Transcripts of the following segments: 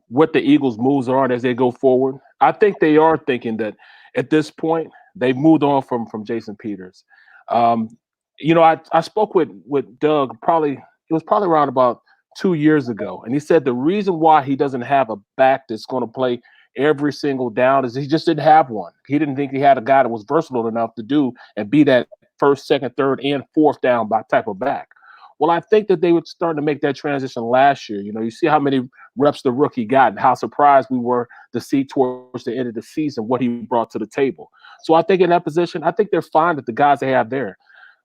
what the Eagles' moves are as they go forward. I think they are thinking that at this point they've moved on from Jason Peters. Um, I spoke with Doug it was probably around about 2 years ago, and he said the reason why he doesn't have a back that's going to play every single down is he just didn't have one. He didn't think he had a guy that was versatile enough to do and be that first, second, third, and fourth down by type of back. Well, I think that they were starting to make that transition last year. You see how many reps the rookie got and how surprised we were to see towards the end of the season what he brought to the table. So I think in that position, I think they're fine with the guys they have there.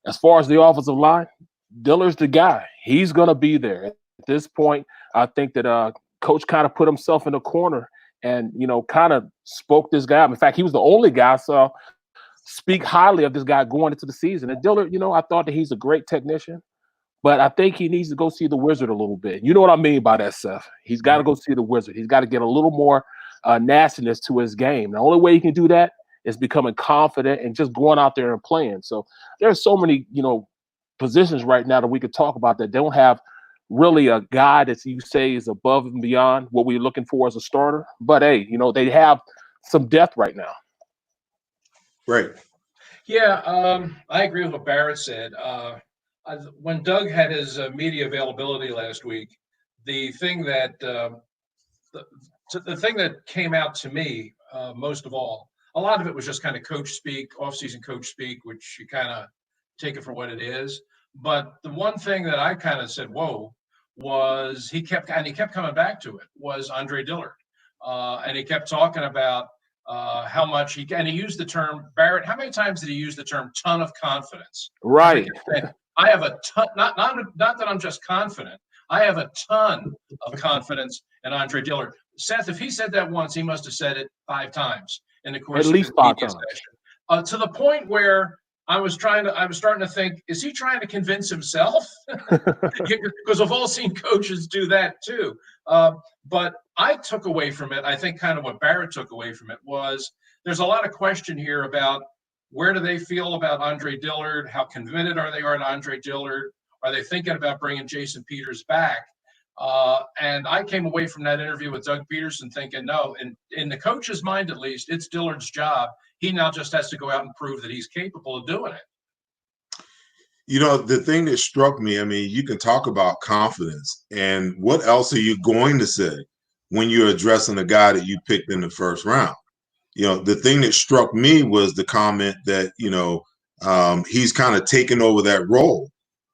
As far as the offensive line, Diller's the guy. He's going to be there. At this point, I think that coach kind of put himself in a corner and, kind of spoke this guy up. In fact, he was the only guy I saw speak highly of this guy going into the season. And Diller, I thought that he's a great technician. But I think he needs to go see the wizard a little bit. You know what I mean by that, Seth? He's got to go see the wizard. He's got to get a little more nastiness to his game. The only way he can do that is becoming confident and just going out there and playing. So there are so many, positions right now that we could talk about that don't have really a guy that you say is above and beyond what we're looking for as a starter. But hey, they have some depth right now. Right. Yeah, I agree with what Barrett said. When Doug had his media availability last week, the thing that came out to me most of all, a lot of it was just kind of coach speak, off-season coach speak, which you kind of take it for what it is. But the one thing that I kind of said, "Whoa," was he kept coming back to it was Andre Dillard, and he kept talking about how much he used the term, Barrett. How many times did he use the term "ton of confidence"? Right. I have a ton, not that I'm just confident. I have a ton of confidence in Andre Dillard. Seth, if he said that once, he must have said it 5 times in the course at least of the 5 media times. session. To the point where I was starting to think, is he trying to convince himself? Because we've all seen coaches do that too. But I took away from it, I think kind of what Barrett took away from it was there's a lot of question here about where do they feel about Andre Dillard? How committed are they on Andre Dillard? Are they thinking about bringing Jason Peters back? And I came away from that interview with Doug Peterson thinking, no, in the coach's mind at least, it's Dillard's job. He now just has to go out and prove that he's capable of doing it. The thing that struck me, you can talk about confidence, and what else are you going to say when you're addressing a guy that you picked in the first round? The thing that struck me was the comment that, he's kind of taken over that role.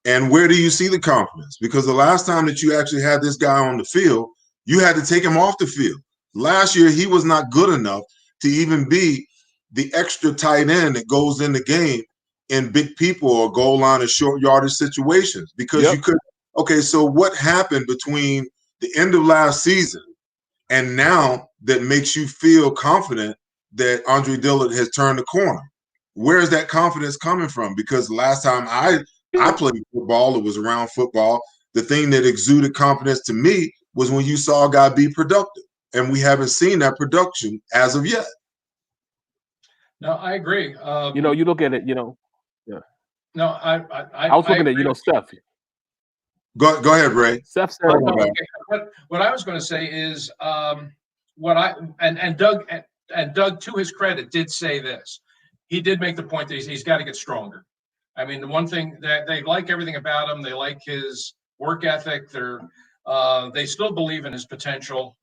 And where do you see the confidence? Because the last time that you actually had this guy on the field, you had to take him off the field. Last year, he was not good enough to even be the extra tight end that goes in the game in big people or goal line or short yardage situations. Because you could, okay, so what happened between the end of last season and now that makes you feel confident that Andre Dillard has turned the corner? Where is that confidence coming from? Because last time I played football, it was around football. The thing that exuded confidence to me was when you saw a guy be productive. And we haven't seen that production as of yet. No, I agree. You look at it, yeah. No, I was looking at, Steph. Go ahead, Ray. Steph said, what I was going to say is Doug, to his credit, did say this. He did make the point that he's got to get stronger. The one thing that they like everything about him, they like his work ethic. They still believe in his potential.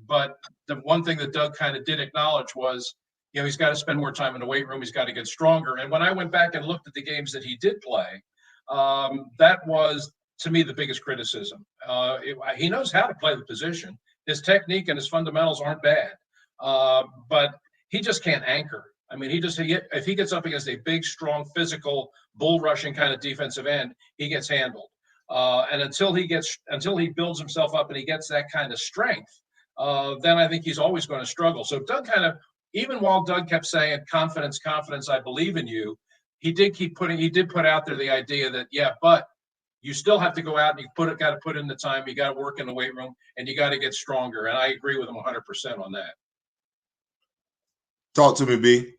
But the one thing that Doug kind of did acknowledge was, he's got to spend more time in the weight room. He's got to get stronger. And when I went back and looked at the games that he did play, that was, to me, the biggest criticism. He knows how to play the position. His technique and his fundamentals aren't bad, but he just can't anchor. If he gets up against a big, strong, physical, bull rushing kind of defensive end, he gets handled. And until he builds himself up and he gets that kind of strength, then I think he's always going to struggle. So Doug even while Doug kept saying confidence, I believe in you, he did put out there the idea that, but you still have to go out and you got to put in the time, you got to work in the weight room, and you got to get stronger. And I agree with him 100% on that. Talk to me, B.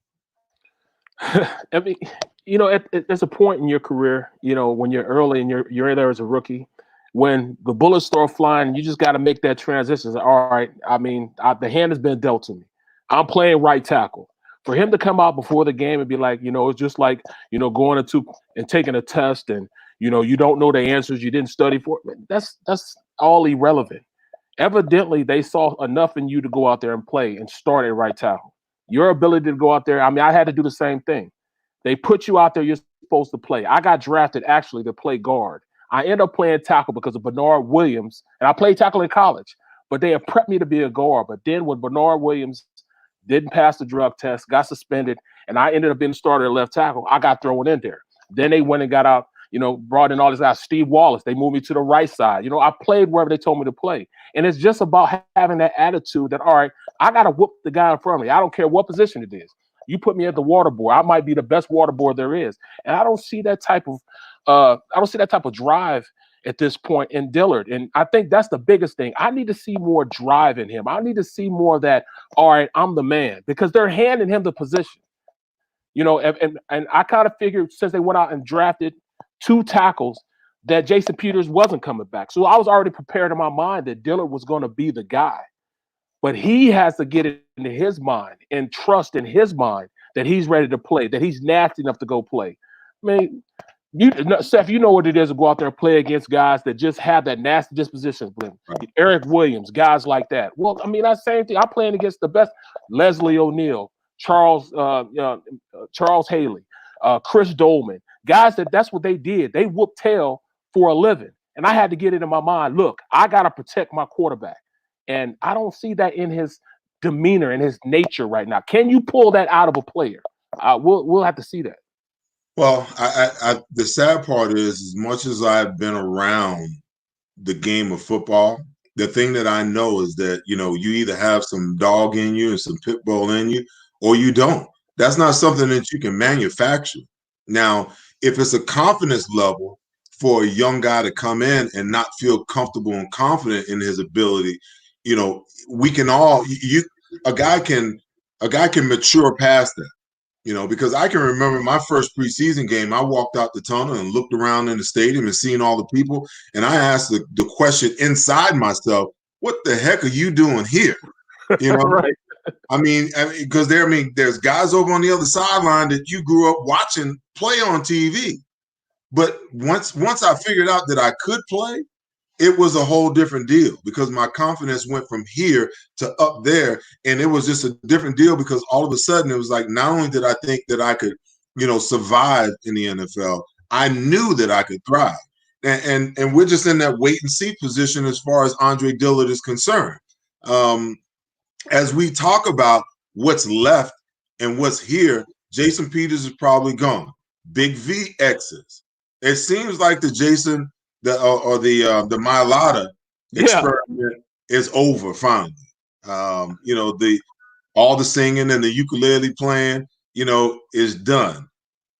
There's a point in your career, when you're early and you're there as a rookie. when the bullets start flying, you just got to make that transition. All right, I mean, the hand has been dealt to me. I'm playing right tackle. For him to come out before the game and be like, it's just like, going into and taking a test and, you don't know the answers, you didn't study for it. That's all irrelevant. Evidently, they saw enough in you to go out there and play and start at right tackle. Your ability to go out there, I mean, I had to do the same thing. They put you out there, you're supposed to play. I got drafted actually to play guard. I ended up playing tackle because of Bernard Williams, and I played tackle in college, but they had prepped me to be a guard. But then when Bernard Williams didn't pass the drug test, got suspended, and I ended up being the starter at left tackle, I got thrown in there. Then they went and got out, brought in all these guys. Steve Wallace, they moved me to the right side. I played wherever they told me to play. And it's just about having that attitude that, all right, I got to whoop the guy in front of me. I don't care what position it is. You put me at the water boy, I might be the best water boy there is. And I don't see that type of drive at this point in Dillard. And I think that's the biggest thing. I need to see more drive in him. I need to see more of that, all right, I'm the man, because they're handing him the position. And I kind of figured since they went out and drafted 2 tackles that Jason Peters wasn't coming back. So I was already prepared in my mind that Dillard was going to be the guy. But he has to get it into his mind and trust in his mind that he's ready to play, that he's nasty enough to go play. I mean, Seth, you know what it is to go out there and play against guys that just have that nasty disposition. Eric Williams, guys like that. Well, I mean, that same thing. I'm playing against the best. Leslie O'Neal, Charles Haley, Chris Dolman, guys that's what they did. They whooped tail for a living. And I had to get it in my mind, look, I got to protect my quarterback. And I don't see that in his demeanor and his nature right now. Can you pull that out of a player? We'll have to see that. Well, the sad part is, as much as I've been around the game of football, the thing that I know is that, you either have some dog in you and some pit bull in you, or you don't. That's not something that you can manufacture. Now, if it's a confidence level for a young guy to come in and not feel comfortable and confident in his ability, we can all a guy can mature past that. Because I can remember my first preseason game. I walked out the tunnel and looked around in the stadium and seeing all the people, and I asked the question inside myself, what the heck are you doing here? Right. I mean, because there's guys over on the other sideline that you grew up watching play on TV. But once I figured out that I could play, it was a whole different deal, because my confidence went from here to up there. And it was just a different deal, because all of a sudden it was like, not only did I think that I could, survive in the NFL, I knew that I could thrive. And we're just in that wait and see position as far as Andre Dillard is concerned. As we talk about what's left and what's here, Jason Peters is probably gone. Big V exits. It seems like the Jason the Mailata experiment is over finally. All the singing and the ukulele playing, is done.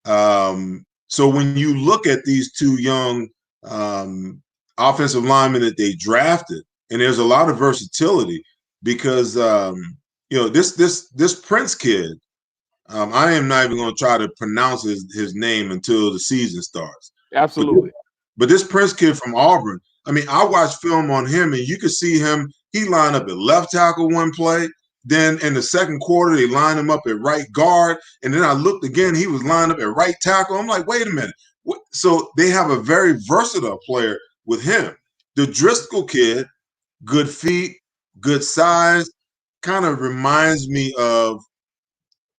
So when you look at these 2 young offensive linemen that they drafted, and there's a lot of versatility, because this Prince kid, I am not even going to try to pronounce his name until the season starts. Absolutely. But this Prince kid from Auburn, I mean, I watched film on him, and you could see him. He lined up at left tackle one play. Then in the second quarter, they lined him up at right guard. And then I looked again, he was lined up at right tackle. I'm like, wait a minute. So they have a very versatile player with him. The Driscoll kid, good feet, good size, kind of reminds me of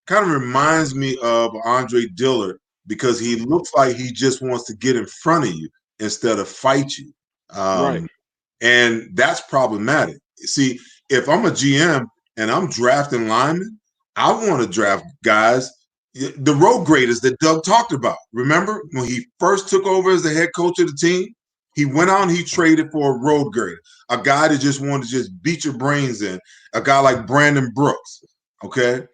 Andre Dillard, because he looks like he just wants to get in front of you instead of fight you. Right. And that's problematic. See, if I'm a GM and I'm drafting linemen, I want to draft guys, the road graders that Doug talked about. Remember when he first took over as the head coach of the team? He went out and he traded for a road grader, a guy that just wanted to just beat your brains in, a guy like Brandon Brooks, okay?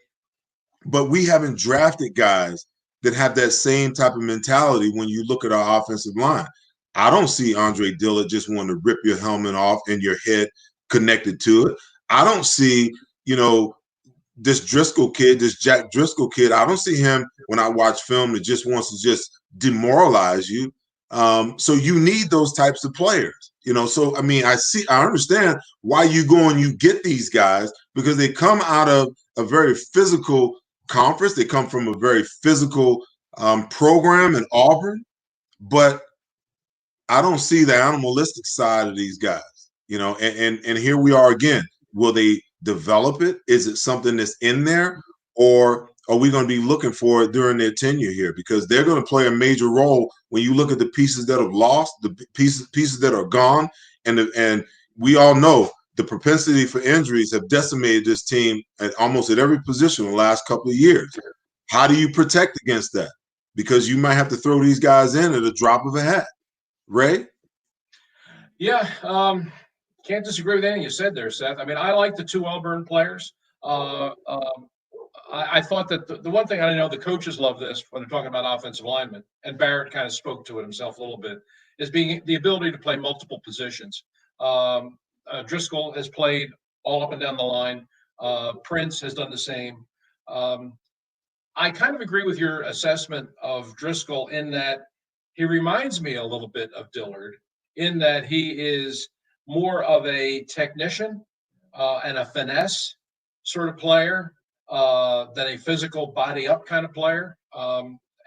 But we haven't drafted guys that have that same type of mentality when you look at our offensive line. I don't see Andre Dillard just wanting to rip your helmet off and your head connected to it. I don't see, this Driscoll kid, this Jack Driscoll kid, I don't see him when I watch film that just wants to just demoralize you. So you need those types of players, So I mean, I understand why you go and you get these guys, because they come out of a very physical conference. They come from a very physical program in Auburn, but I don't see the animalistic side of these guys, and here we are again. Will they develop it? Is it something that's in there, or are we going to be looking for it during their tenure here? Because they're going to play a major role when you look at the pieces that have lost, the pieces that are gone, and we all know the propensity for injuries have decimated this team at almost at every position in the last couple of years. How do you protect against that? Because you might have to throw these guys in at a drop of a hat. Ray? Yeah, can't disagree with anything you said there, Seth. I mean, I like the two Auburn players. I thought that the one thing I know the coaches love this when they're talking about offensive linemen, and Barrett kind of spoke to it himself a little bit, is being the ability to play multiple positions. Driscoll has played all up and down the line. Prince has done the same. I kind of agree with your assessment of Driscoll in that he reminds me a little bit of Dillard in that he is more of a technician and a finesse sort of player than a physical body up kind of player.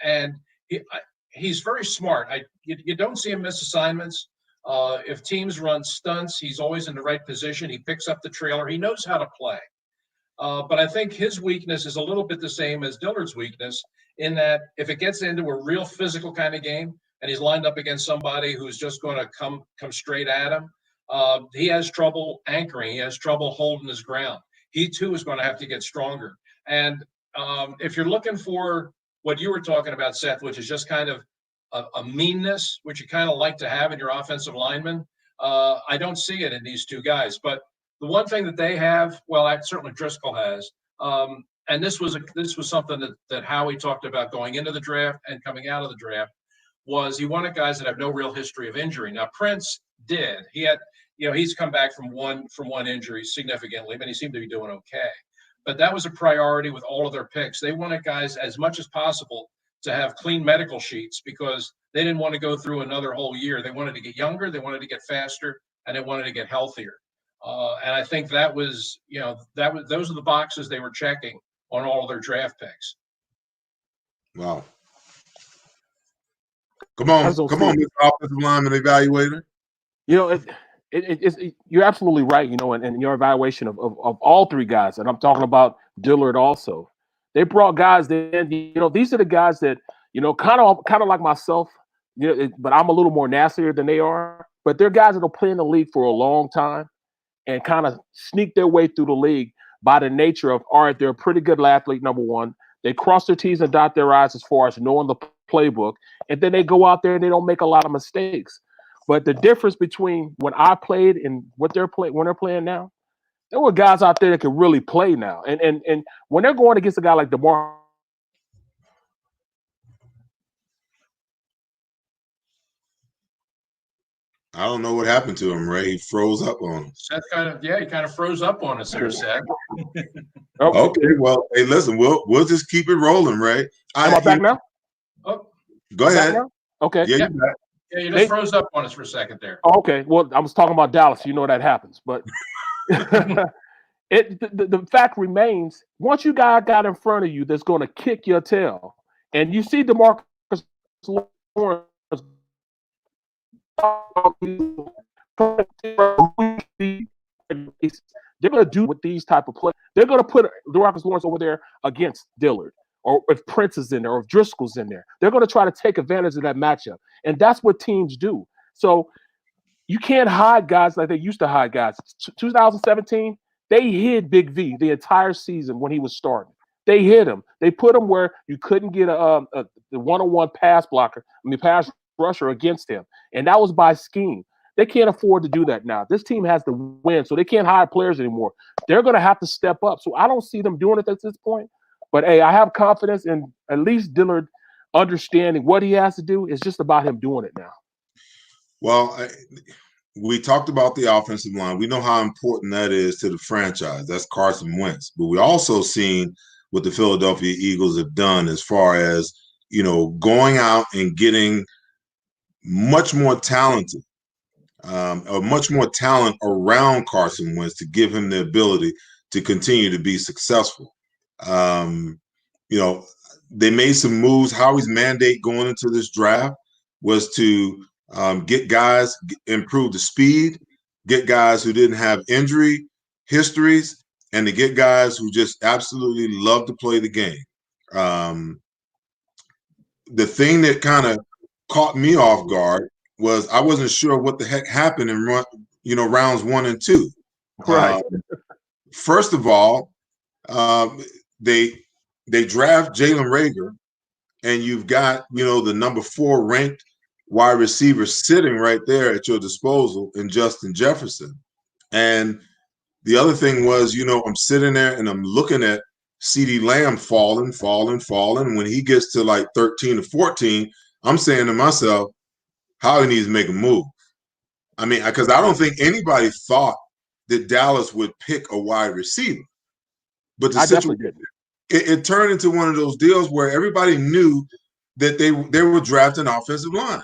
And he's very smart. You don't see him miss assignments. If teams run stunts, he's always in the right position. He picks up the trailer. He knows how to play. But I think his weakness is a little bit the same as Dillard's weakness in that if it gets into a real physical kind of game and he's lined up against somebody who's just going to come straight at him, he has trouble anchoring. He has trouble holding his ground. He, too, is going to have to get stronger. And if you're looking for what you were talking about, Seth, which is just kind of a meanness, which you kind of like to have in your offensive lineman, I don't see it in these two guys. But the one thing that they have, well, certainly Driscoll has, and this was something that Howie talked about going into the draft and coming out of the draft, was he wanted guys that have no real history of injury. Now, Prince did. He had, he's come back from one injury significantly, but he seemed to be doing okay. But that was a priority with all of their picks. They wanted guys as much as possible to have clean medical sheets because they didn't want to go through another whole year. They wanted to get younger, they wanted to get faster, and they wanted to get healthier. And I think that was, those are the boxes they were checking on all of their draft picks. Wow. Come on, Mr. Offensive Lineman Evaluator. You're absolutely right. And your evaluation of all three guys, and I'm talking about Dillard also. They brought guys in. These are the guys that kind of like myself. But I'm a little more nastier than they are. But they're guys that'll play in the league for a long time and kind of sneak their way through the league by the nature of, all right, they're a pretty good athlete, number one. They cross their T's and dot their I's as far as knowing the playbook. And then they go out there and they don't make a lot of mistakes. But the difference between when I played and when they're playing now, there were guys out there that could really play now. And when they're going against a guy like DeMar, I don't know what happened to him, Ray. He froze up on us. Seth he kind of froze up on us there, Seth. Okay, well, hey, listen, we'll just keep it rolling, Ray. Am I back now? Oh, go ahead. Okay. Yeah, you're back. Yeah, you just froze up on us for a second there. Okay, well, I was talking about Dallas. You know that happens, but the fact remains: once you guys got in front of you, that's going to kick your tail, and you see DeMarcus Lawrence. They're going to do with these type of plays. They're going to put DeMarcus Lawrence over there against Dillard, or if Prince is in there, or if Driscoll's in there. They're going to try to take advantage of that matchup, and that's what teams do. So you can't hide guys like they used to hide guys. 2017, they hid Big V the entire season when he was starting. They hid him. They put him where you couldn't get the one-on-one pass rusher against him, and that was by scheme. They can't afford to do that now. This team has to win, so they can't hire players anymore. They're going to have to step up. So I don't see them doing it at this point. But hey, I have confidence in at least Dillard understanding what he has to do. It's just about him doing it now. Well, we talked about the offensive line. We know how important that is to the franchise. That's Carson Wentz. But we also seen what the Philadelphia Eagles have done as far as going out and getting much more talented, or much more talent around Carson Wentz to give him the ability to continue to be successful. Um, you know, they made some moves. Howie's mandate going into this draft was to get guys, improve the speed, get guys who didn't have injury histories, and to get guys who just absolutely love to play the game. Um, the thing that kind of caught me off guard was I wasn't sure what the heck happened in rounds 1 and 2. Right. First of all, they draft Jalen Reagor, and you've got the number 4 ranked wide receiver sitting right there at your disposal in Justin Jefferson. And the other thing was, I'm sitting there and I'm looking at CeeDee Lamb falling. When he gets to like 13 or 14, I'm saying to myself, Howie needs to make a move. I mean, because I don't think anybody thought that Dallas would pick a wide receiver. But I definitely did. It turned into one of those deals where everybody knew that they were drafting offensive line.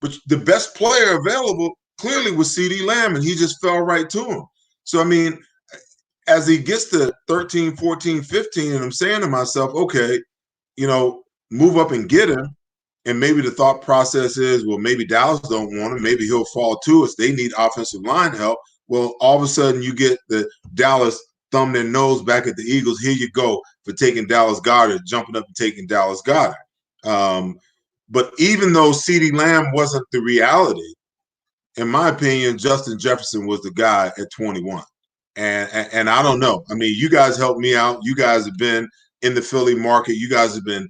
But the best player available clearly was CeeDee Lamb, and he just fell right to him. So, I mean, as he gets to 13, 14, 15, and I'm saying to myself, okay, move up and get him. And maybe the thought process is, well, maybe Dallas don't want him. Maybe he'll fall to us. They need offensive line help. Well, all of a sudden you get the Dallas thumb their nose back at the Eagles. Here you go for taking Dallas Goedert, jumping up and taking Dallas Goedert. But even though CeeDee Lamb wasn't the reality, in my opinion, Justin Jefferson was the guy at 21. And I don't know. I mean, you guys helped me out. You guys have been in the Philly market. You guys have been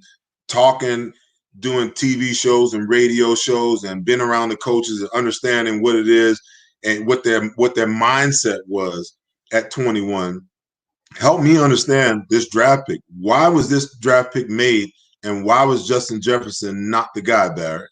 talking, doing TV shows and radio shows, and been around the coaches and understanding what it is and what their mindset was at 21. Help me understand this draft pick. Why was this draft pick made, and why was Justin Jefferson not the guy, Barrett?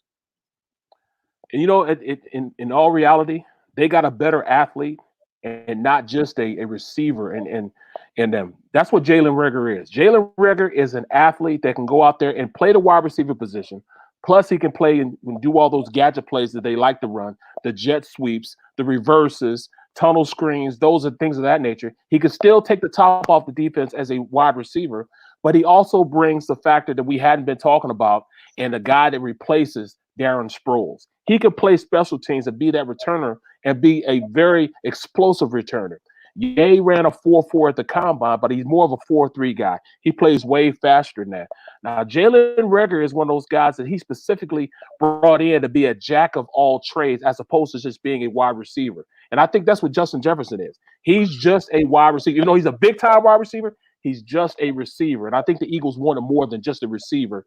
And in all reality, they got a better athlete and not just a receiver and them. That's what Jalen Reagor is. Jalen Reagor is an athlete that can go out there and play the wide receiver position. Plus, he can play and do all those gadget plays that they like to run, the jet sweeps, the reverses, tunnel screens. Those are things of that nature. He could still take the top off the defense as a wide receiver, but he also brings the factor that we hadn't been talking about, and the guy that replaces Darren Sproles. He could play special teams and be that returner and be a very explosive returner. Ye ran a 4.4 at the combine, but he's more of a 4.3 guy. He plays way faster than that. Now, Jalen Reagor is one of those guys that he specifically brought in to be a jack of all trades as opposed to just being a wide receiver. And I think that's what Justin Jefferson is. He's just a wide receiver. Even though he's a big-time wide receiver, he's just a receiver. And I think the Eagles wanted more than just a receiver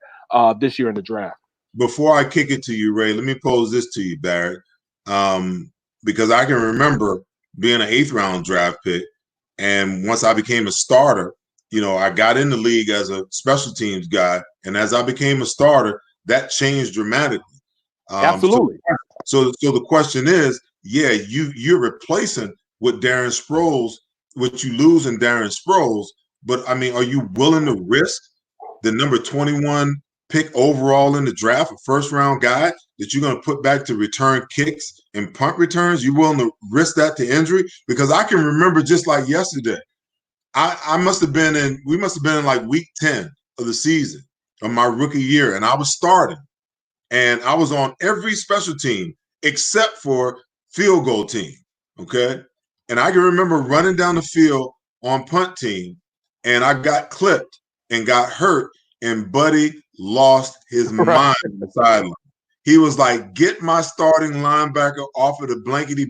this year in the draft. Before I kick it to you, Ray, let me pose this to you, Barrett, because I can remember being an 8th round draft pick, and once I became a starter, I got in the league as a special teams guy, and as I became a starter, that changed dramatically. Absolutely. So the question is, yeah, you're replacing what Darren Sproles, what you lose in Darren Sproles, but I mean, are you willing to risk the number 21 pick overall in the draft, a 1st round guy that you're going to put back to return kicks and punt returns? You willing to risk that to injury? Because I can remember just like yesterday, we must have been in like week 10 of the season of my rookie year, and I was starting, and I was on every special team except for field goal team. Okay. And I can remember running down the field on punt team, and I got clipped and got hurt, and Buddy lost his mind on the sideline. He was like, get my starting linebacker off of the blankety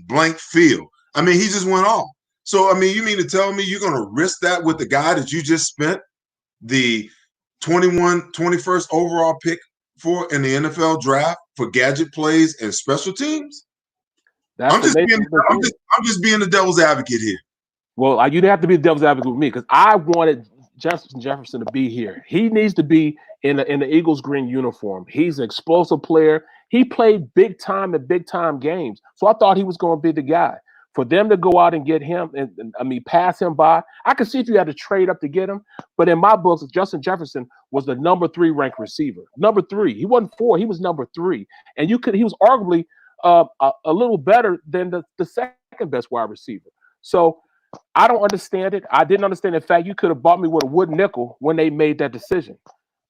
blank field. I mean, he just went off. So, I mean, you mean to tell me you're going to risk that with the guy that you just spent the 21st overall pick for in the NFL draft for gadget plays and special teams? I'm just being the devil's advocate here. Well, you'd have to be the devil's advocate with me because I wanted Justin Jefferson to be here. He needs to be in the Eagles green uniform. He's an explosive player. He played big time games. So I thought he was going to be the guy. For them to go out and get him, and I mean, pass him by, I could see if you had to trade up to get him. But in my books, Justin Jefferson was the number 3 ranked receiver. Number 3. He wasn't 4. He was number 3. And he was arguably a little better than the second best wide receiver. So I don't understand it. I didn't understand the fact you could have bought me with a wood nickel when they made that decision.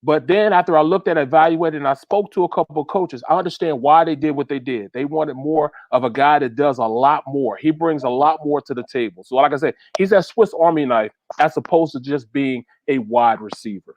But then after I looked at it, evaluated, and I spoke to a couple of coaches, I understand why they did what they did. They wanted more of a guy that does a lot more. He brings a lot more to the table. So like I said, he's that Swiss Army knife as opposed to just being a wide receiver.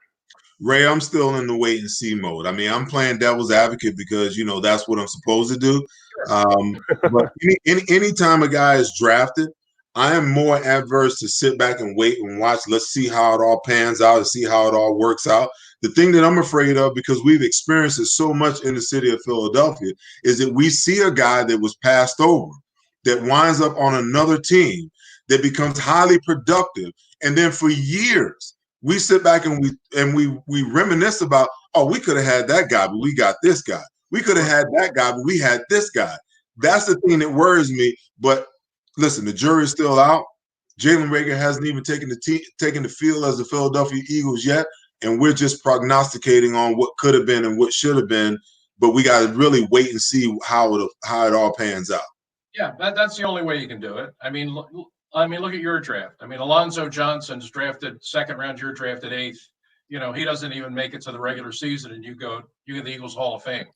Ray, I'm still in the wait and see mode. I mean, I'm playing devil's advocate because, that's what I'm supposed to do. But anytime a guy is drafted, I am more adverse to sit back and wait and watch. Let's see how it all pans out and see how it all works out. The thing that I'm afraid of, because we've experienced it so much in the city of Philadelphia, is that we see a guy that was passed over, that winds up on another team, that becomes highly productive. And then for years, we sit back and we reminisce about, oh, we could have had that guy, but we got this guy. We could have had that guy, but we had this guy. That's the thing that worries me. But listen, the jury's still out. Jalen Reagor hasn't even taken the field as the Philadelphia Eagles yet, and we're just prognosticating on what could have been and what should have been. But we got to really wait and see how it all pans out. Yeah, that's the only way you can do it. I mean, look at your draft. I mean, Alonzo Johnson's drafted second round. You're drafted 8th. He doesn't even make it to the regular season, and you get the Eagles Hall of Fame.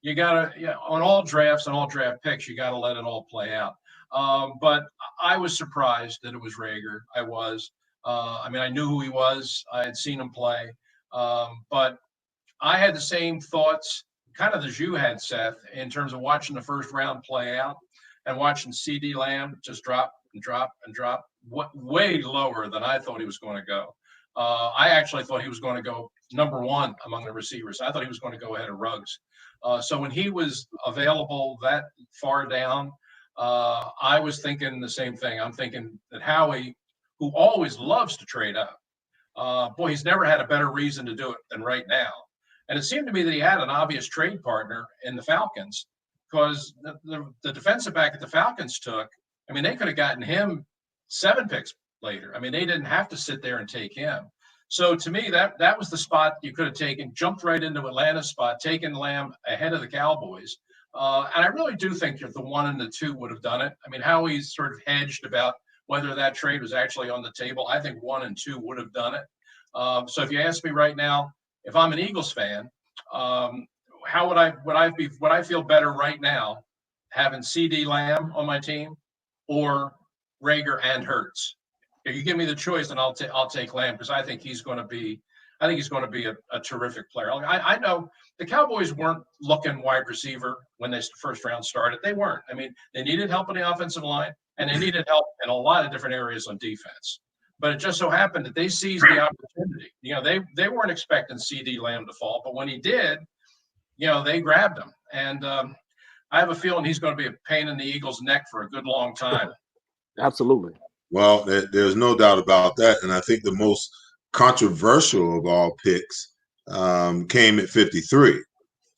You gotta, on all drafts and all draft picks, you gotta let it all play out. But I was surprised that it was Reagor. I was. I mean, I knew who he was. I had seen him play. But I had the same thoughts, kind of as you had, Seth, in terms of watching the first round play out and watching CD Lamb just drop and drop and drop, way lower than I thought he was going to go. I actually thought he was going to go number 1 among the receivers. I thought he was going to go ahead of Ruggs. So when he was available that far down, I was thinking the same thing. I'm thinking that Howie, who always loves to trade up, boy, he's never had a better reason to do it than right now. And it seemed to me that he had an obvious trade partner in the Falcons, because the defensive back that the Falcons took, I mean, they could have gotten him 7 picks later. I mean, they didn't have to sit there and take him. So to me, that was the spot you could have taken, jumped right into Atlanta's spot, taken Lamb ahead of the Cowboys. And I really do think that the 1 and the 2 would have done it. I mean, Howie's sort of hedged about whether that trade was actually on the table. I think 1 and 2 would have done it. So if you ask me right now, if I'm an Eagles fan, how would I feel better right now having CD Lamb on my team or Reagor and Hurts? If you give me the choice, then I'll take Lamb, because I think he's going to be a terrific player. I know the Cowboys weren't looking wide receiver when they first round started. They weren't. I mean, they needed help on the offensive line, and they needed help in a lot of different areas on defense. But it just so happened that they seized the opportunity. They weren't expecting CD Lamb to fall, but when he did, they grabbed him. And I have a feeling he's going to be a pain in the Eagles' neck for a good long time. Absolutely. Well, there's no doubt about that. And I think the most controversial of all picks came at 53.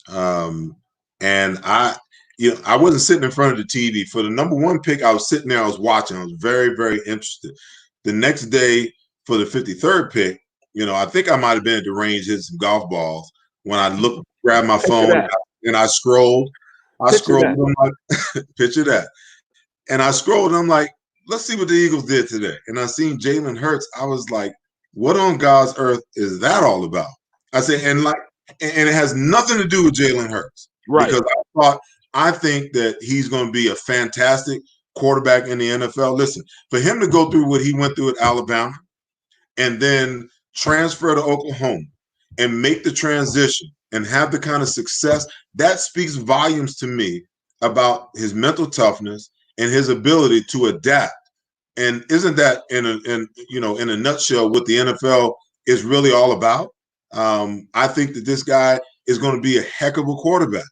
And I wasn't sitting in front of the TV. For the number 1 pick, I was sitting there, I was watching. I was very, very interested. The next day for the 53rd pick, I think I might have been at the range hitting some golf balls when I grabbed my phone and I scrolled. Picture that. And I scrolled and I'm like, let's see what the Eagles did today. And I seen Jalen Hurts. I was like, what on God's earth is that all about? I said, and it has nothing to do with Jalen Hurts. Right. Because I think that he's going to be a fantastic quarterback in the NFL. Listen, for him to go through what he went through at Alabama and then transfer to Oklahoma and make the transition and have the kind of success, that speaks volumes to me about his mental toughness and his ability to adapt. And isn't that in a nutshell what the NFL is really all about? I think that this guy is going to be a heck of a quarterback.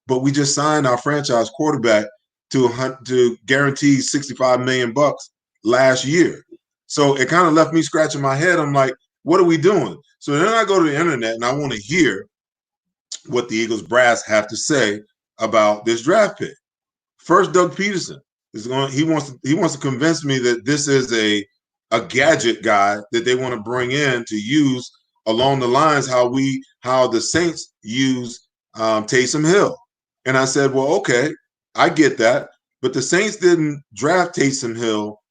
But we just signed our franchise quarterback to guarantee $65 million last year. So it kind of left me scratching my head. I'm like, what are we doing? So then I go to the internet and I want to hear what the Eagles brass have to say about this draft pick. First, Doug Peterson. He wants to convince me that this is a gadget guy that they want to bring in to use along the lines how the Saints use Taysom Hill. And I said, well, okay, I get that, but the Saints didn't draft Taysom Hill.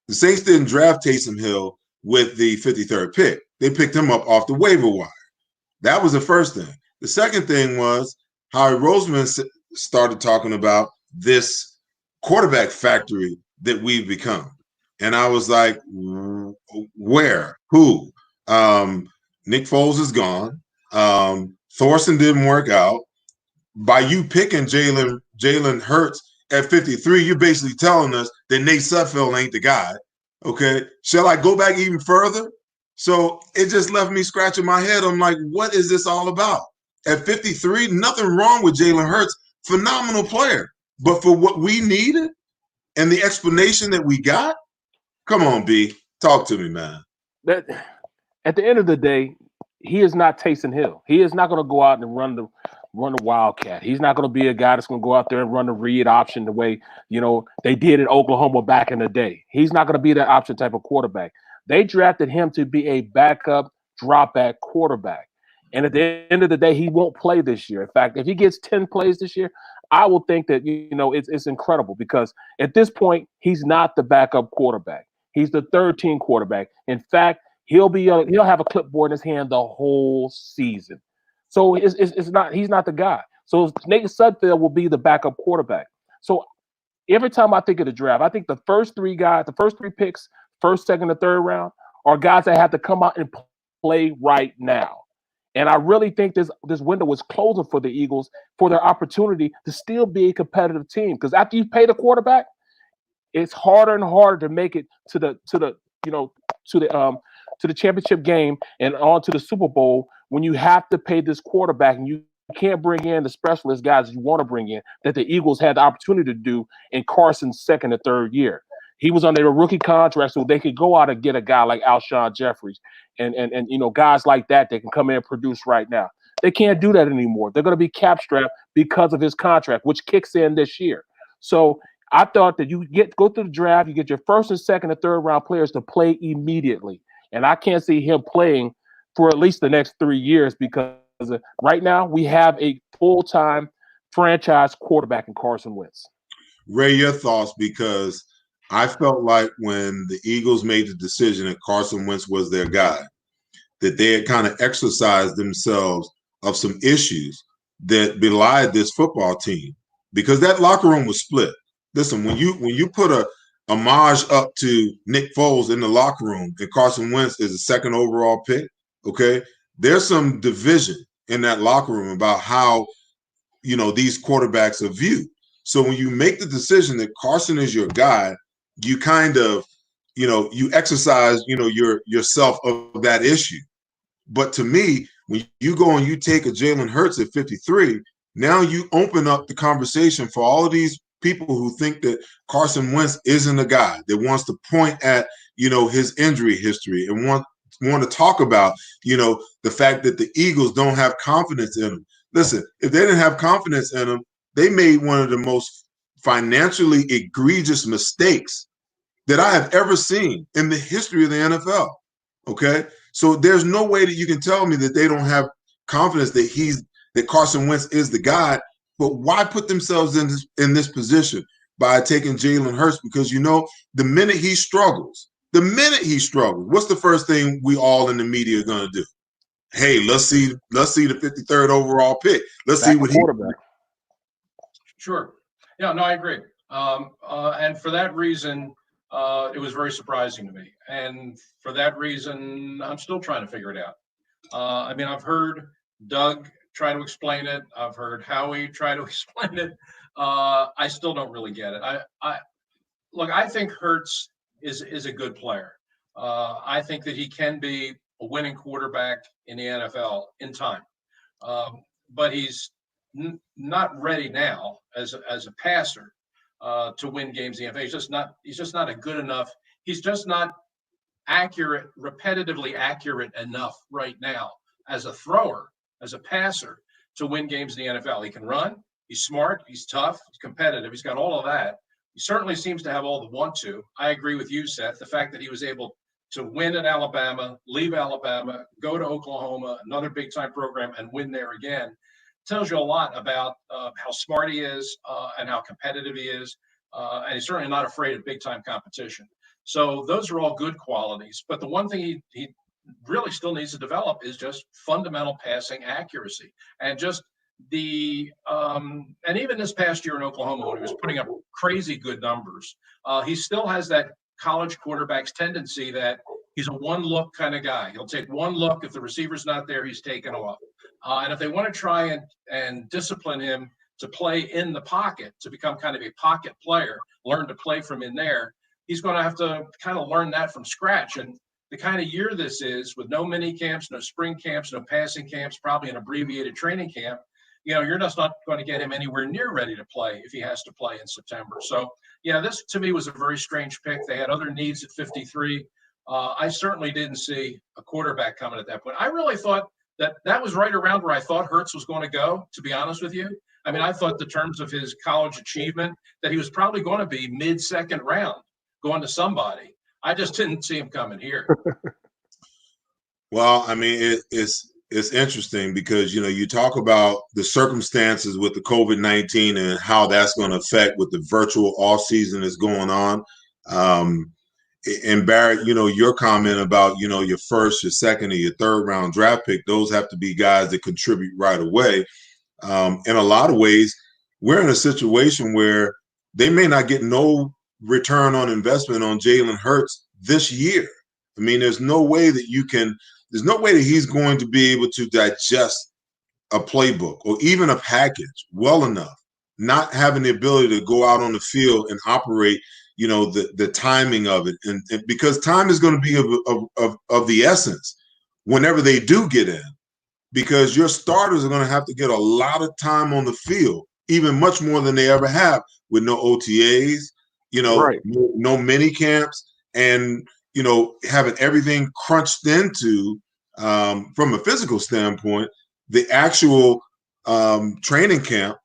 The Saints didn't draft Taysom Hill with the 53rd pick. They picked him up off the waiver wire. That was the first thing. The second thing was Howie Roseman started talking about this quarterback factory that we've become. And I was like, where? Who? Nick Foles is gone. Thorson didn't work out. By you picking Jalen Hurts at 53, you're basically telling us that Nate Sudfeld ain't the guy. Okay. Shall I go back even further? So it just left me scratching my head. I'm like, what is this all about? At 53, nothing wrong with Jalen Hurts. Phenomenal player. But for what we needed and the explanation that we got, come on, B. Talk to me, man. That at the end of the day, he is not Taysom Hill. He is not going to go out and run the wildcat. He's not going to be a guy that's going to go out there and run the read option the way they did in Oklahoma back in the day. He's not going to be that option type of quarterback. They drafted him to be a backup drop back quarterback. And at the end of the day, he won't play this year. In fact, if he gets 10 plays this year, I will think that it's incredible because at this point, he's not the backup quarterback. He's the third team quarterback. In fact, he'll have a clipboard in his hand the whole season. So it's not he's not the guy. So Nate Sudfeld will be the backup quarterback. So every time I think of the draft, I think the first three picks, first, second, and third round, are guys that have to come out and play right now. And I really think this window is closing for the Eagles for their opportunity to still be a competitive team. Because after you pay the quarterback, it's harder and harder to make it to the championship game and on to the Super Bowl when you have to pay this quarterback and you can't bring in the specialist guys you want to bring in that the Eagles had the opportunity to do in Carson's second and third year. He was on their rookie contract, so they could go out and get a guy like Alshon Jeffries and guys like that can come in and produce right now. They can't do that anymore. They're going to be cap strapped because of his contract, which kicks in this year. So I thought that you go through the draft, you get your first and second and third round players to play immediately. And I can't see him playing for at least the next 3 years because right now we have a full-time franchise quarterback in Carson Wentz. Ray, your thoughts, because I felt like when the Eagles made the decision that Carson Wentz was their guy, that they had kind of exercised themselves of some issues that belied this football team because that locker room was split. Listen, when you put a homage up to Nick Foles in the locker room and Carson Wentz is a second overall pick, okay, there's some division in that locker room about how these quarterbacks are viewed. So when you make the decision that Carson is your guy, you kind of you exercise yourself of that issue. But to me, when you go and you take a Jalen Hurts at 53, now you open up the conversation for all of these people who think that Carson Wentz isn't a guy that wants to point at his injury history and want to talk about the fact that the Eagles don't have confidence in him. Listen, if they didn't have confidence in him, they made one of the most financially egregious mistakes that I have ever seen in the history of the NFL. Okay, so there's no way that you can tell me that they don't have confidence that Carson Wentz is the guy. But why put themselves in this position by taking Jalen Hurts? Because the minute he struggles, what's the first thing we all in the media are going to do? Hey, let's see the 53rd overall pick. Let's see what quarterback. Sure. Yeah, no, I agree. And for that reason, it was very surprising to me. And for that reason, I'm still trying to figure it out. I've heard Doug try to explain it. I've heard Howie try to explain it. I still don't really get it. I think Hurts is a good player. I think that he can be a winning quarterback in the NFL in time. But he's not ready now as a passer to win games in the NFL. He's just not a good enough. He's just not repetitively accurate enough right now as a thrower, as a passer to win games in the NFL. He can run, He's smart, he's tough, he's competitive, he's got all of that. He certainly seems to have all the want to. I agree with you, Seth. The fact that he was able to win at Alabama, leave Alabama, go to Oklahoma, another big time program, and win there again tells you a lot about how smart he is and how competitive he is. And he's certainly not afraid of big time competition. So those are all good qualities. But the one thing he really still needs to develop is just fundamental passing accuracy and just and even this past year in Oklahoma when he was putting up crazy good numbers, he still has that college quarterback's tendency that he's a one look kind of guy. He'll take one look. If the receiver's not there, he's taken off. And if they want to try and discipline him to play in the pocket, to become kind of a pocket player, learn to play from in there, he's going to have to kind of learn that from scratch. And the kind of year this is, with no mini camps, no spring camps, no passing camps, probably an abbreviated training camp, you're just not going to get him anywhere near ready to play if he has to play in September. So, this to me was a very strange pick. They had other needs at 53. I certainly didn't see a quarterback coming at that point. I really thought that was right around where I thought Hurts was going to go, to be honest with you. I mean, I thought the terms of his college achievement that he was probably going to be mid-second round going to somebody. I just didn't see him coming here. Well, I mean, it's interesting because, you talk about the circumstances with the COVID-19 and how that's going to affect with the virtual off season that's going on. And Barrett, your comment about, your first, your second, or your third round draft pick, those have to be guys that contribute right away. In a lot of ways, we're in a situation where they may not get no return on investment on Jalen Hurts this year. I mean, there's no way that he's going to be able to digest a playbook or even a package well enough, not having the ability to go out on the field and operate, the timing of it. And because time is going to be of the essence whenever they do get in, because your starters are going to have to get a lot of time on the field, even much more than they ever have with no OTAs, Right. no mini camps, and having everything crunched into from a physical standpoint, the actual training camp.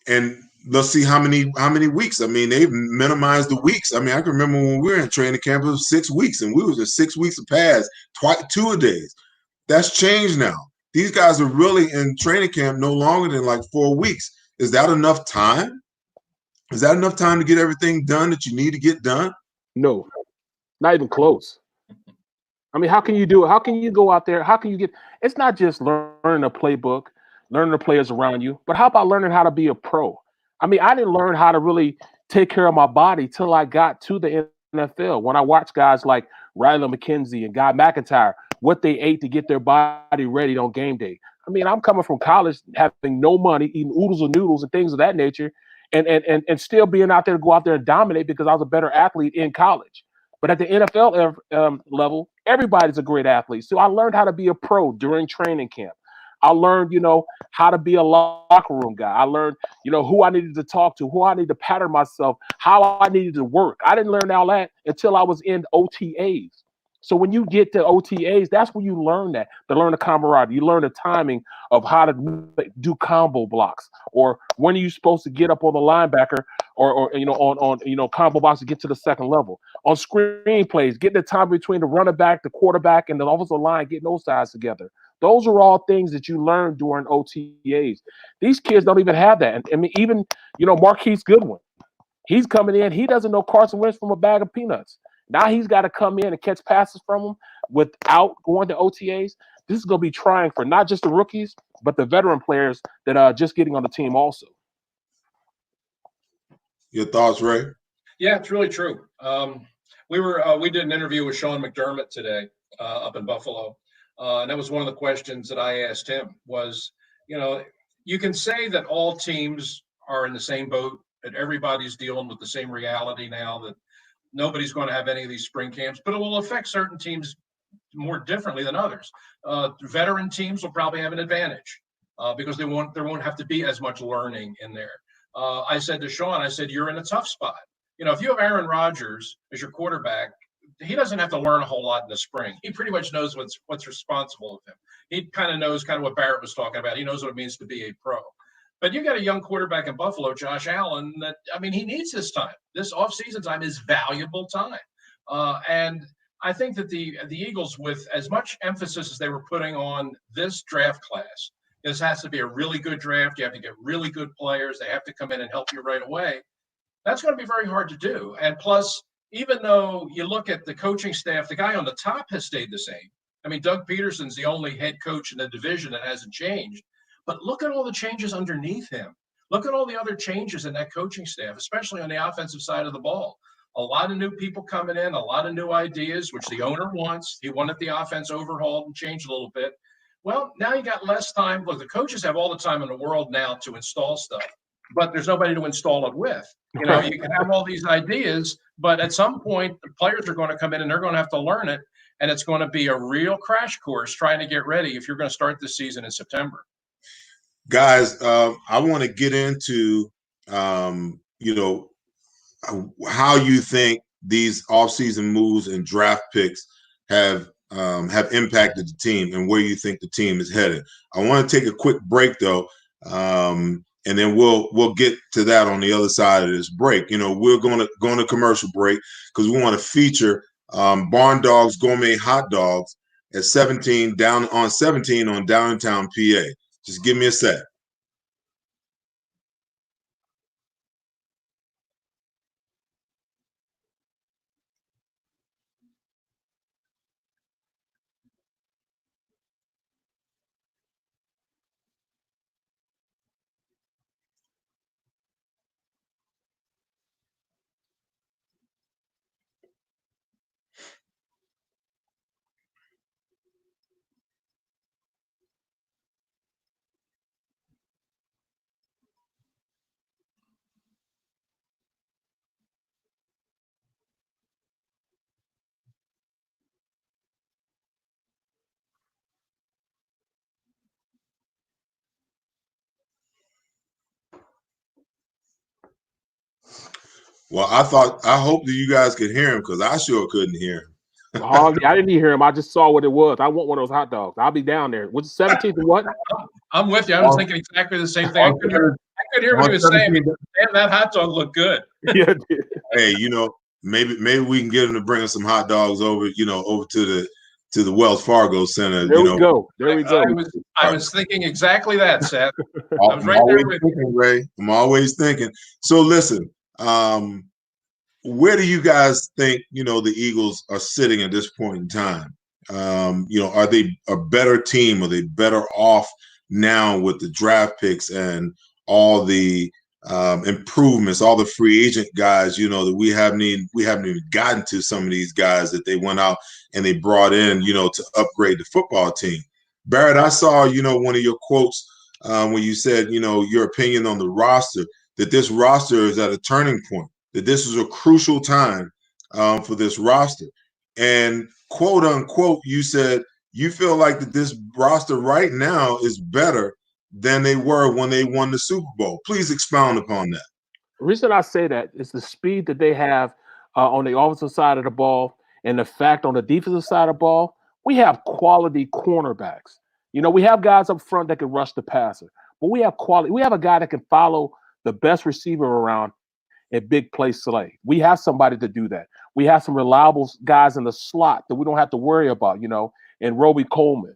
And let's see how many weeks. I mean, they've minimized the weeks. I mean, I can remember when we were in training camp, it was 6 weeks, and we was at 6 weeks of pads, 2-a-days. That's changed now. These guys are really in training camp no longer than like 4 weeks. Is that enough time? Is that enough time to get everything done that you need to get done? No, not even close. I mean, how can you do it? How can you go out there? How can you get? It's not just learning a playbook, learning the players around you, but how about learning how to be a pro? I mean, I didn't learn how to really take care of my body till I got to the NFL. When I watched guys like Riley McKenzie and Guy McIntyre, what they ate to get their body ready on game day. I mean, I'm coming from college having no money, eating oodles of noodles and things of that nature, and still being out there to go out there and dominate because I was a better athlete in college. But at the NFL level, everybody's a great athlete. So I learned how to be a pro during training camp. I learned, how to be a locker room guy. I learned, who I needed to talk to, who I needed to pattern myself, how I needed to work. I didn't learn all that until I was in OTAs. So when you get to OTAs, that's when you learn that. To learn the camaraderie. You learn the timing of how to do combo blocks, or when are you supposed to get up on the linebacker, or on combo blocks to get to the second level. On screen plays, getting the time between the running back, the quarterback, and the offensive line, getting those sides together. Those are all things that you learn during OTAs. These kids don't even have that. And I mean, even Marquise Goodwin, he's coming in. He doesn't know Carson Wentz from a bag of peanuts. Now he's got to come in and catch passes from him without going to OTAs. This is going to be trying for not just the rookies, but the veteran players that are just getting on the team also. Your thoughts, Ray? Yeah, it's really true. We did an interview with Sean McDermott today up in Buffalo, and that was one of the questions that I asked him was, you can say that all teams are in the same boat, that everybody's dealing with the same reality now, that nobody's going to have any of these spring camps, but it will affect certain teams more differently than others. Veteran teams will probably have an advantage because there won't have to be as much learning in there. I said to Sean, you're in a tough spot. If you have Aaron Rodgers as your quarterback, he doesn't have to learn a whole lot in the spring. He pretty much knows what's responsible of him. He kind of knows what Barrett was talking about. He knows what it means to be a pro. But you got a young quarterback in Buffalo, Josh Allen, that, I mean, he needs his time. This offseason time is valuable time. And I think that the Eagles, with as much emphasis as they were putting on this draft class, this has to be a really good draft. You have to get really good players. They have to come in and help you right away. That's going to be very hard to do. And plus, even though you look at the coaching staff, the guy on the top has stayed the same. I mean, Doug Peterson's the only head coach in the division that hasn't changed. But look at all the changes underneath him. Look at all the other changes in that coaching staff, especially on the offensive side of the ball. A lot of new people coming in, a lot of new ideas, which the owner wants. He wanted the offense overhauled and changed a little bit. Well, now you got less time. Look, the coaches have all the time in the world now to install stuff, but there's nobody to install it with. You know, you can have all these ideas, but at some point, the players are going to come in and they're going to have to learn it. And it's going to be a real crash course trying to get ready if you're going to start this season in September. Guys, I want to get into, how you think these offseason moves and draft picks have impacted the team and where you think the team is headed. I want to take a quick break though, and then we'll get to that on the other side of this break. You know, we're going to go on a commercial break because we want to feature Barn Dogs Gourmet Hot Dogs at 17 on downtown PA. Just give me a sec. Well, I hope that you guys could hear him because I sure couldn't hear him. Hardly, I didn't hear him. I just saw what it was. I want one of those hot dogs. I'll be down there. What's the 17th and what? I'm with you. I was thinking exactly the same thing. I could hear what he was saying. Damn, that hot dog looked good. Yeah. Hey, maybe we can get him to bring us some hot dogs over to the Wells Fargo Center. There we go. There we go. I was thinking exactly that, Seth. I was I'm right there with you, Ray. I'm always thinking. So listen, where do you guys think the Eagles are sitting at this point in time? Are they a better team? Are they better off now with the draft picks and all the improvements, all the free agent guys, that we haven't even gotten to some of these guys that they went out and they brought in, to upgrade the football team. Barrett, I saw, one of your quotes when you said, your opinion on the roster, that this roster is at a turning point, that this is a crucial time for this roster. And quote unquote, you said you feel like that this roster right now is better than they were when they won the Super Bowl. Please expound upon that. The reason I say that is the speed that they have on the offensive side of the ball, and the fact on the defensive side of the ball, we have quality cornerbacks. We have guys up front that can rush the passer, but we have quality. We have a guy that can follow the best receiver around and big play slay. We have somebody to do that. We have some reliable guys in the slot that we don't have to worry about, and Roby Coleman.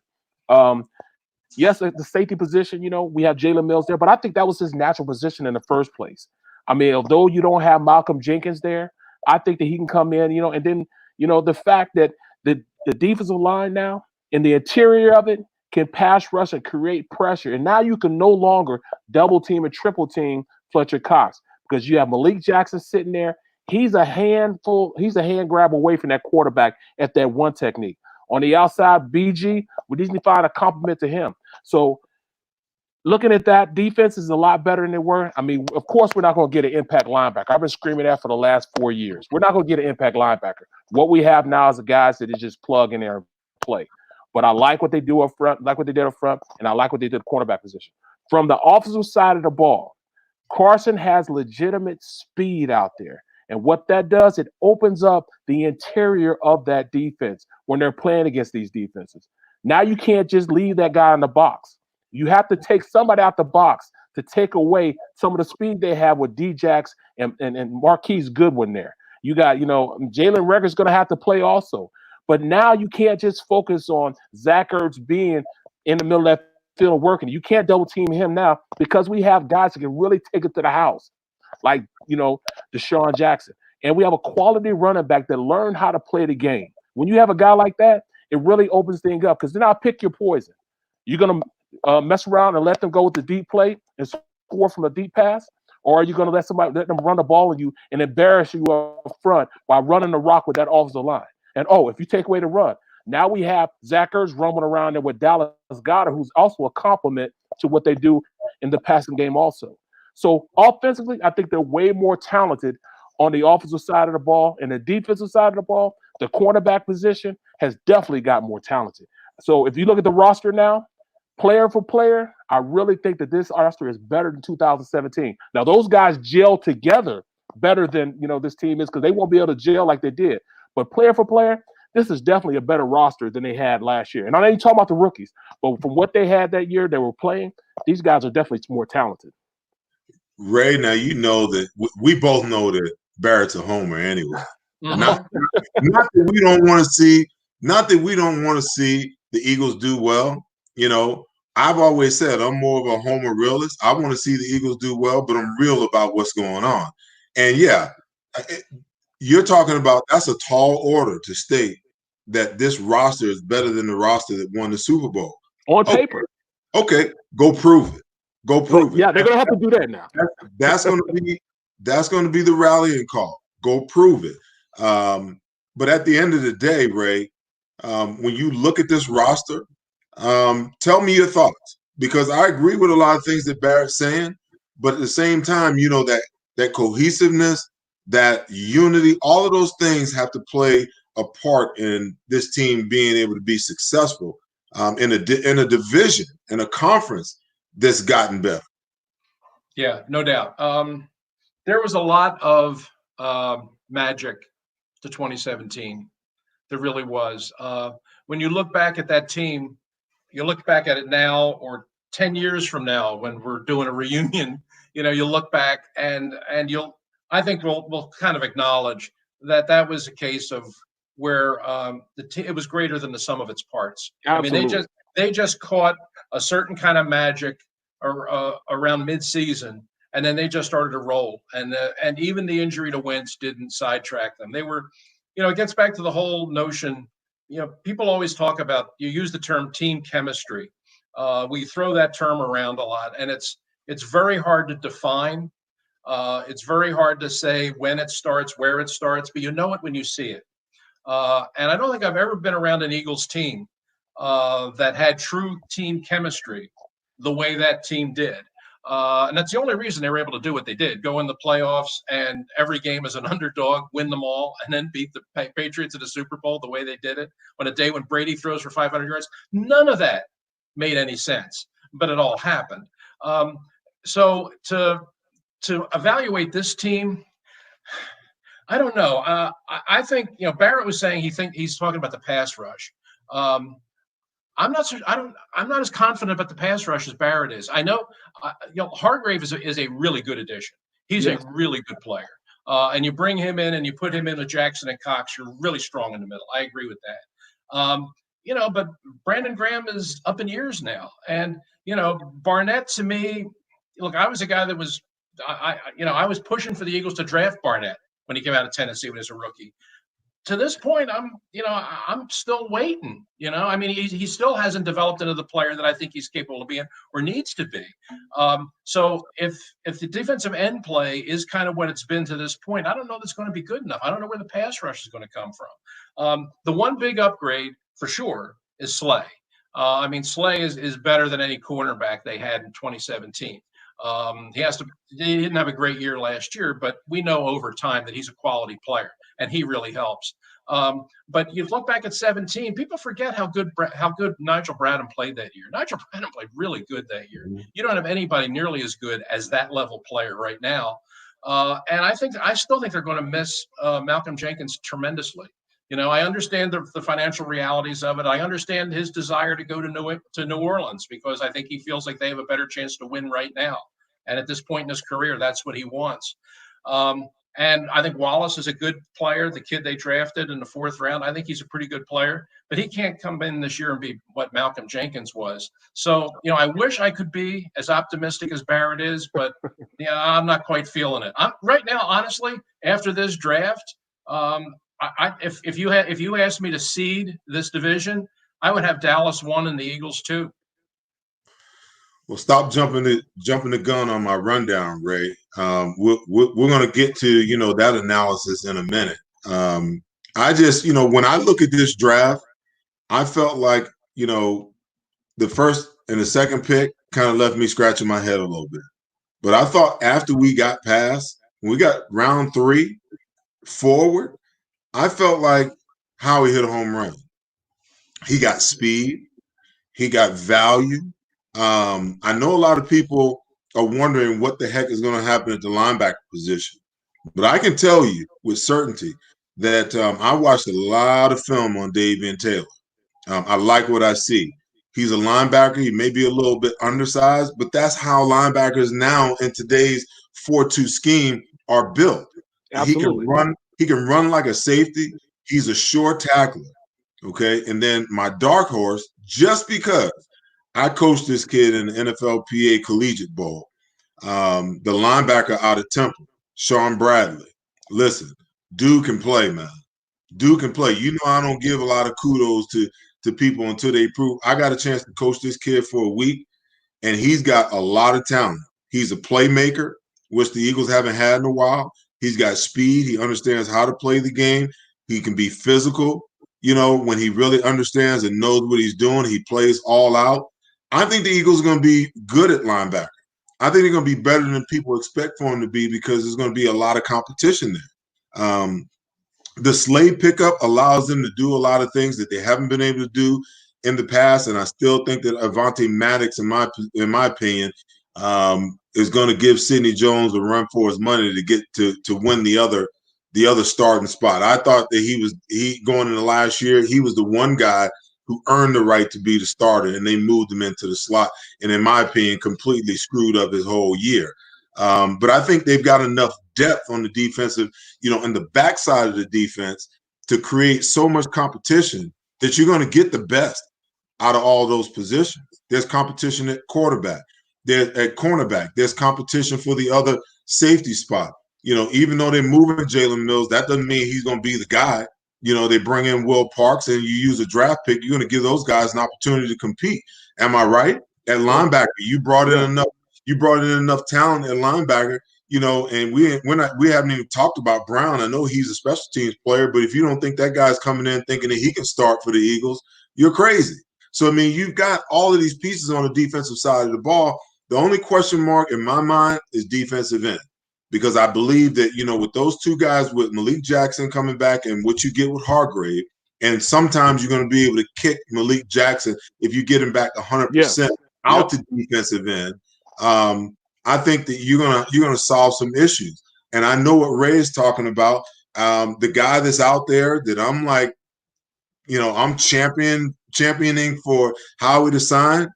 Yes, at the safety position, we have Jalen Mills there, but I think that was his natural position in the first place. I mean, although you don't have Malcolm Jenkins there, I think that he can come in, and then, the fact that the defensive line now in the interior of it can pass rush and create pressure. And now you can no longer double team and triple team Fletcher Cox because you have Malik Jackson sitting there. He's a hand grab away from that quarterback at that one technique. On the outside, BG, we need to find a compliment to him. So looking at that, defense is a lot better than they were. I mean, of course, we're not going to get an impact linebacker. I've been screaming that for the last 4 years. We're not going to get an impact linebacker. What we have now is the guys that is just plug in there and play. But I like what they do up front, like what they did up front, and I like what they did at the cornerback position. From the offensive side of the ball, Carson has legitimate speed out there. And what that does, it opens up the interior of that defense when they're playing against these defenses. Now you can't just leave that guy in the box. You have to take somebody out the box to take away some of the speed they have with Djax and Marquise Goodwin there. You got, Jalen Reagor's going to have to play also. But now you can't just focus on Zach Ertz being in the middle of that field working. You can't double team him now because we have guys that can really take it to the house, like, Deshaun Jackson. And we have a quality running back that learned how to play the game. When you have a guy like that, it really opens things up because then I'll pick your poison. You're going to mess around and let them go with the deep play and score from a deep pass? Or are you going to let them run the ball on you and embarrass you up front while running the rock with that offensive line? And if you take away the run, now we have Zach Ertz roaming around there with Dallas Goedert, who's also a complement to what they do in the passing game also. So offensively, I think they're way more talented on the offensive side of the ball. And the defensive side of the ball, the cornerback position has definitely got more talented. So if you look at the roster now, player for player, I really think that this roster is better than 2017. Now, those guys gel together better than, this team is because they won't be able to gel like they did. But player for player, this is definitely a better roster than they had last year. And I ain't talking about the rookies, but from what they had that year they were playing, these guys are definitely more talented. Ray, now you know that we both know that Barrett's a homer anyway. Not that we don't want to see, the Eagles do well. I've always said I'm more of a homer realist. I want to see the Eagles do well, but I'm real about what's going on. And yeah, you're talking about, that's a tall order to state that this roster is better than the roster that won the Super Bowl. On paper. Okay, go prove it. Go prove it. Yeah, they're gonna have to do that now. That's gonna be the rallying call. Go prove it. But at the end of the day, Ray, when you look at this roster, tell me your thoughts, because I agree with a lot of things that Barrett's saying, but at the same time, that cohesiveness, that unity, all of those things have to play a part in this team being able to be successful in a division, in a conference that's gotten better. Yeah, no doubt. There was a lot of magic to 2017. There really was. When you look back at that team, you look back at it now or 10 years from now when we're doing a reunion, you look back and I think we'll kind of acknowledge that was a case of where it was greater than the sum of its parts. Absolutely. I mean, they just caught a certain kind of magic around mid-season, and then they just started to roll. And even the injury to Wentz didn't sidetrack them. They were, it gets back to the whole notion. People always talk about, you use the term team chemistry. We throw that term around a lot, and it's very hard to define. It's very hard to say when it starts, where it starts, but you know it when you see it. And I don't think I've ever been around an Eagles team that had true team chemistry the way that team did. And that's the only reason they were able to do what they did, go in the playoffs and every game as an underdog, win them all, and then beat the Patriots in the Super Bowl the way they did it on a day when Brady throws for 500 yards. None of that made any sense, but it all happened. So to evaluate this team, I don't know. I think, Barrett was saying he's talking about the pass rush. I'm not as confident about the pass rush as Barrett is. I know, Hargrave is a really good addition. He's a really good player. And you bring him in and you put him in with Jackson and Cox, you're really strong in the middle. I agree with that. But Brandon Graham is up in years now. And, Barnett, to me, look, I was a guy that was, I was pushing for the Eagles to draft Barnett when he came out of Tennessee when he was a rookie. To this point, I'm still waiting. I mean, he still hasn't developed into the player that I think he's capable of being or needs to be. So if the defensive end play is kind of what it's been to this point, I don't know that's going to be good enough. I don't know where the pass rush is going to come from. The one big upgrade for sure is Slay. Slay is better than any cornerback they had in 2017. He didn't have a great year last year, but we know over time that he's a quality player and he really helps. But you look back at 17, people forget how good Nigel Bradham played that year. Nigel Bradham played really good that year. You don't have anybody nearly as good as that level player right now. And I still think they're going to miss Malcolm Jenkins tremendously. I understand the financial realities of it. I understand his desire to go to New Orleans because I think he feels like they have a better chance to win right now. And at this point in his career, that's what he wants. And I think Wallace is a good player, the kid they drafted in the 4th round. I think he's a pretty good player, but he can't come in this year and be what Malcolm Jenkins was. So, I wish I could be as optimistic as Barrett is, but I'm not quite feeling it. I'm right now, honestly, after this draft, if you asked me to seed this division, I would have Dallas 1 and the Eagles 2. Well, stop jumping the gun on my rundown, Ray. We're going to get to that analysis in a minute. I just when I look at this draft, I felt like the first and the second pick kind of left me scratching my head a little bit. But I thought after we got when we got round 3 forward, I felt like Howie hit a home run. He got speed. He got value. I know a lot of people are wondering what the heck is going to happen at the linebacker position. But I can tell you with certainty that I watched a lot of film on Davian Taylor. I like what I see. He's a linebacker. He may be a little bit undersized, but that's how linebackers now in today's 4-2 scheme are built. Absolutely. He can run like a safety. He's a sure tackler. Okay. And then my dark horse, just because I coached this kid in the NFLPA Collegiate Bowl, the linebacker out of Temple, Sean Bradley. Listen, dude can play, man. Dude can play. I don't give a lot of kudos to people until they prove. I got a chance to coach this kid for a week, and he's got a lot of talent. He's a playmaker, which the Eagles haven't had in a while. He's got speed. He understands how to play the game. He can be physical. When he really understands and knows what he's doing, he plays all out. I think the Eagles are going to be good at linebacker. I think they're going to be better than people expect for them to be because there's going to be a lot of competition there. The Slade pickup allows them to do a lot of things that they haven't been able to do in the past, and I still think that Avonte Maddox, in my opinion, is going to give Sidney Jones a run for his money to get to win the other starting spot. I thought that he going into last year, he was the one guy who earned the right to be the starter, and they moved him into the slot, and in my opinion, completely screwed up his whole year. But I think they've got enough depth on the defensive, in the backside of the defense to create so much competition that you're going to get the best out of all those positions. There's competition at quarterback. There's at cornerback. There's competition for the other safety spot. Even though they're moving Jalen Mills, that doesn't mean he's going to be the guy. They bring in Will Parks and you use a draft pick, you're going to give those guys an opportunity to compete. Am I right? At linebacker, you brought in enough talent at linebacker, and we haven't even talked about Brown. I know he's a special teams player, but if you don't think that guy's coming in thinking that he can start for the Eagles, you're crazy. So, I mean, you've got all of these pieces on the defensive side of the ball. The only question mark in my mind is defensive end. Because I believe that, with those two guys, with Malik Jackson coming back and what you get with Hargrave, and sometimes you're going to be able to kick Malik Jackson if you get him back 100% out to defensive end. I think that you're gonna solve some issues. And I know what Ray is talking about. The guy that's out there that I'm like, I'm championing for Howie to sign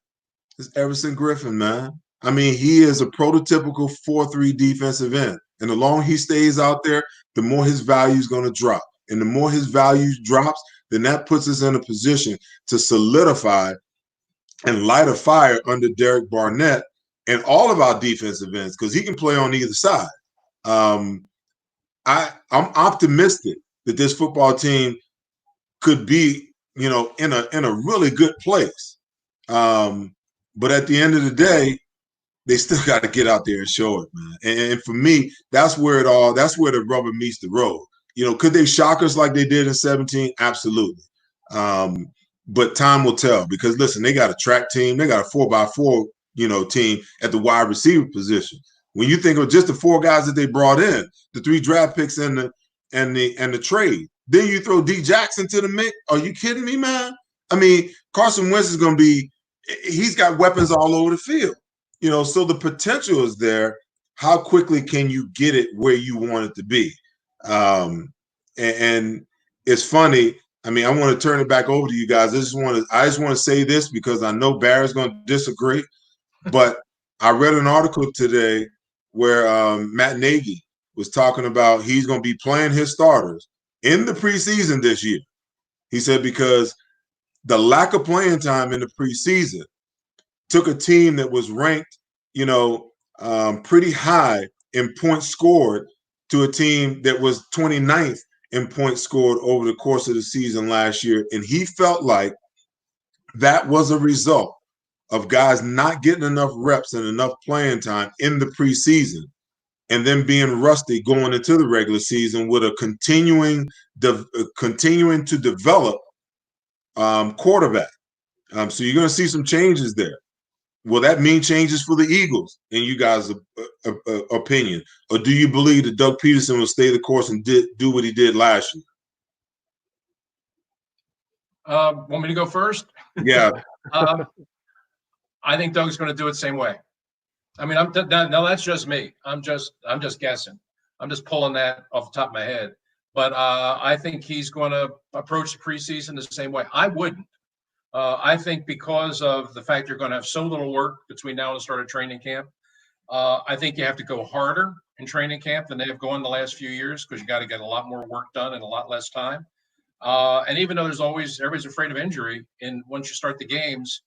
is Everson Griffin, man. I mean, he is a prototypical 4-3 defensive end. And the longer he stays out there, the more his value is going to drop. And the more his value drops, then that puts us in a position to solidify and light a fire under Derek Barnett and all of our defensive ends because he can play on either side. I'm optimistic that this football team could be, in a really good place. But at the end of the day, they still got to get out there and show it, man. And for me, that's where the rubber meets the road. Could they shock us like they did in 17? Absolutely. But time will tell because listen, they got a track team, they got a 4x4, team at the wide receiver position. When you think of just the 4 guys that they brought in, the 3 draft picks and the trade, then you throw D Jackson to the mix. Are you kidding me, man? I mean, Carson Wentz is going to be, he's got weapons all over the field. So the potential is there. How quickly can you get it where you want it to be? And it's funny. I mean, I want to turn it back over to you guys. I just want to say this because I know Barry's going to disagree, but I read an article today where Matt Nagy was talking about he's going to be playing his starters in the preseason this year. He said because the lack of playing time in the preseason took a team that was ranked, pretty high in points scored to a team that was 29th in points scored over the course of the season last year. And he felt like that was a result of guys not getting enough reps and enough playing time in the preseason and then being rusty going into the regular season with a continuing to develop quarterback. So you're going to see some changes there. Will that mean changes for the Eagles, in you guys' opinion? Or do you believe that Doug Peterson will stay the course and do what he did last year? Want me to go first? Yeah. I think Doug's going to do it the same way. I mean, no, that's just me. I'm just guessing. I'm just pulling that off the top of my head. But I think he's going to approach the preseason the same way. I wouldn't. I think because of the fact you're going to have so little work between now and the start of training camp, I think you have to go harder in training camp than they have gone the last few years because you got to get a lot more work done in a lot less time. And even though everybody's afraid of injury, and once you start the games,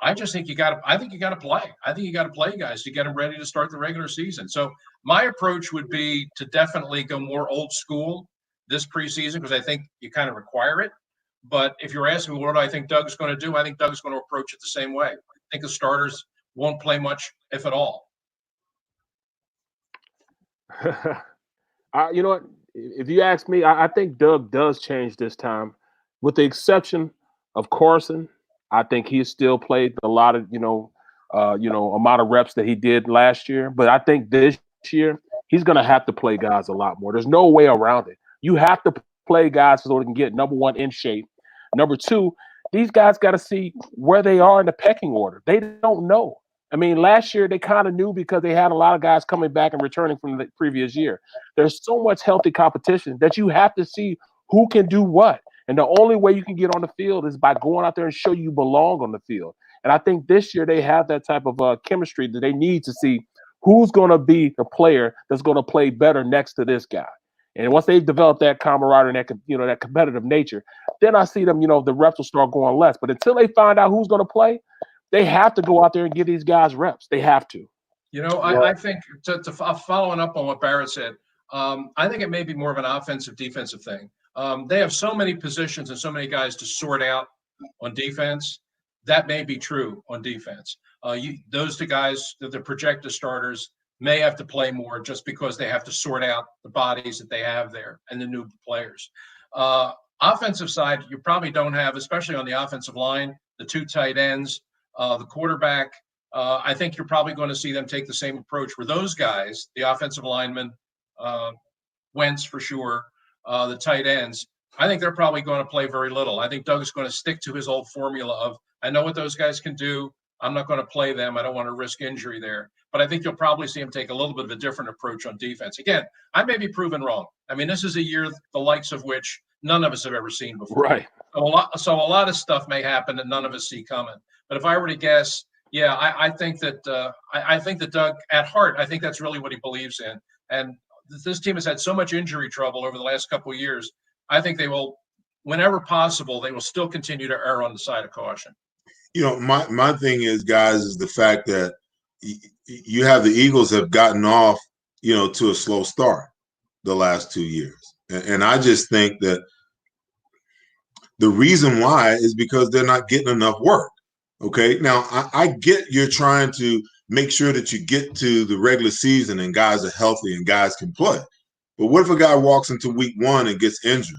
I think you got to play. I think you got to play guys to get them ready to start the regular season. So my approach would be to definitely go more old school this preseason because I think you kind of require it. But if you're asking me what do I think Doug's going to do, I think Doug's going to approach it the same way. I think the starters won't play much, if at all. You know what? If you ask me, I think Doug does change this time, with the exception of Carson. I think he still played a lot of amount of reps that he did last year. But I think this year he's going to have to play guys a lot more. There's no way around it. You have to play guys so they can get, number one, in shape. Number two, these guys got to see where they are in the pecking order. They don't know. I mean, last year they kind of knew because they had a lot of guys coming back and returning from the previous year. There's so much healthy competition that you have to see who can do what. And the only way you can get on the field is by going out there and show you belong on the field. And I think this year they have that type of chemistry that they need to see who's going to be the player that's going to play better next to this guy. And once they've developed that camaraderie and that competitive nature, then I see them, the reps will start going less. But until they find out who's going to play, they have to go out there and give these guys reps. They have to. I think following up on what Barrett said, I think it may be more of an offensive defensive thing. They have so many positions and so many guys to sort out on defense. That may be true on defense. Those two guys, the projected starters, may have to play more just because they have to sort out the bodies that they have there and the new players. Offensive side, you probably don't have, especially on the offensive line, the two tight ends, the quarterback. I think you're probably going to see them take the same approach where those guys, the offensive linemen, Wentz for sure, the tight ends, I think they're probably going to play very little. I think Doug's going to stick to his old formula of, I know what those guys can do. I'm not going to play them. I don't want to risk injury there. But I think you'll probably see him take a little bit of a different approach on defense. Again, I may be proven wrong. I mean, this is a year the likes of which none of us have ever seen before. Right. So a lot of stuff may happen that none of us see coming. But if I were to guess, yeah, I think that I think that Doug, at heart, I think that's really what he believes in. And this team has had so much injury trouble over the last couple of years. I think they will, whenever possible, they will still continue to err on the side of caution. My thing is, guys, is the fact that you have the Eagles have gotten off, to a slow start the last 2 years. And I just think that the reason why is because they're not getting enough work. Okay. Now, I get you're trying to make sure that you get to the regular season and guys are healthy and guys can play. But what if a guy walks into week one and gets injured?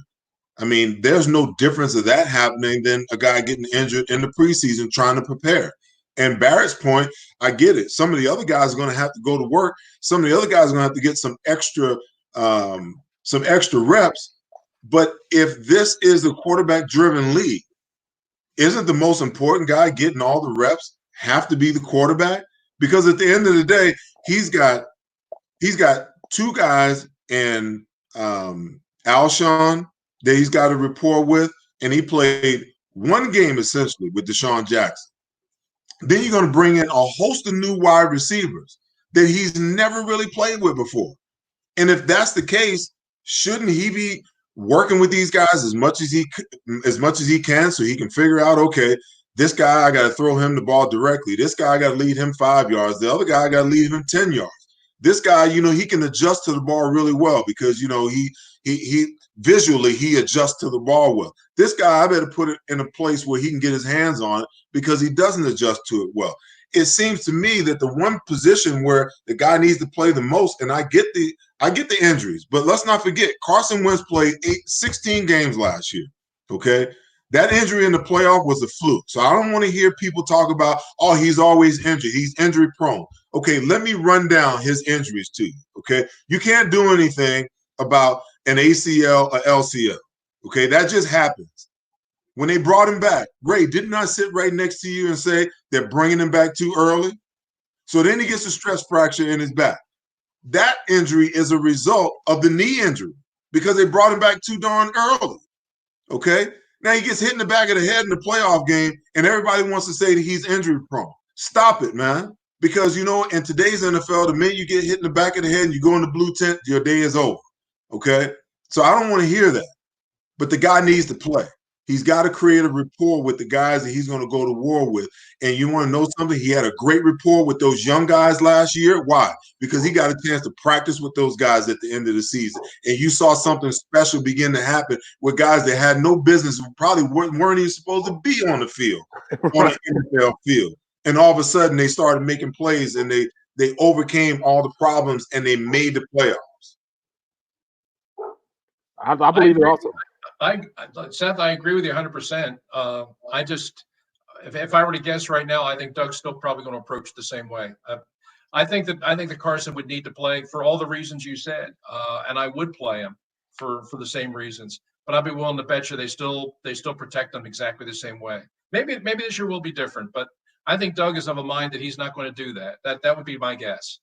I mean, there's no difference of that happening than a guy getting injured in the preseason trying to prepare. And Barrett's point, I get it. Some of the other guys are going to have to go to work. Some of the other guys are going to have to get some extra reps. But if this is a quarterback-driven league, isn't the most important guy getting all the reps have to be the quarterback? Because at the end of the day, he's got two guys in Alshon that he's got a rapport with, and he played one game essentially with Deshaun Jackson. Then you're going to bring in a host of new wide receivers that he's never really played with before. And if that's the case, shouldn't he be working with these guys as much as he can so he can figure out, okay, this guy I got to throw him the ball directly. This guy I got to lead him 5 yards. The other guy I got to lead him 10 yards. This guy, he can adjust to the ball really well because he visually he adjusts to the ball well. This guy I better put it in a place where he can get his hands on it because he doesn't adjust to it well. It seems to me that the one position where the guy needs to play the most, and I get the injuries, but let's not forget Carson Wentz played 16 games last year. Okay. That injury in the playoff was a fluke. So I don't want to hear people talk about, oh, he's always injured. He's injury prone. Okay, let me run down his injuries to you. Okay. You can't do anything about an ACL or LCL. Okay, that just happens. When they brought him back, Ray, didn't I sit right next to you and say they're bringing him back too early? So then he gets a stress fracture in his back. That injury is a result of the knee injury because they brought him back too darn early. Okay? Now he gets hit in the back of the head in the playoff game, and everybody wants to say that he's injury prone. Stop it, man. Because, in today's NFL, the minute you get hit in the back of the head and you go in the blue tent, your day is over. Okay? So I don't want to hear that. But the guy needs to play. He's got to create a rapport with the guys that he's going to go to war with. And you want to know something? He had a great rapport with those young guys last year. Why? Because he got a chance to practice with those guys at the end of the season. And you saw something special begin to happen with guys that had no business, probably weren't even supposed to be on the field, on an NFL field. And all of a sudden, they started making plays and they overcame all the problems and they made the playoffs. I believe it also. Seth, I agree with you 100%. I just, if I were to guess right now, I think Doug's still probably going to approach it the same way. I think that Carson would need to play for all the reasons you said, and I would play him for the same reasons. But I'd be willing to bet you they still protect them exactly the same way. Maybe this year will be different, but I think Doug is of a mind that he's not going to do that. That would be my guess.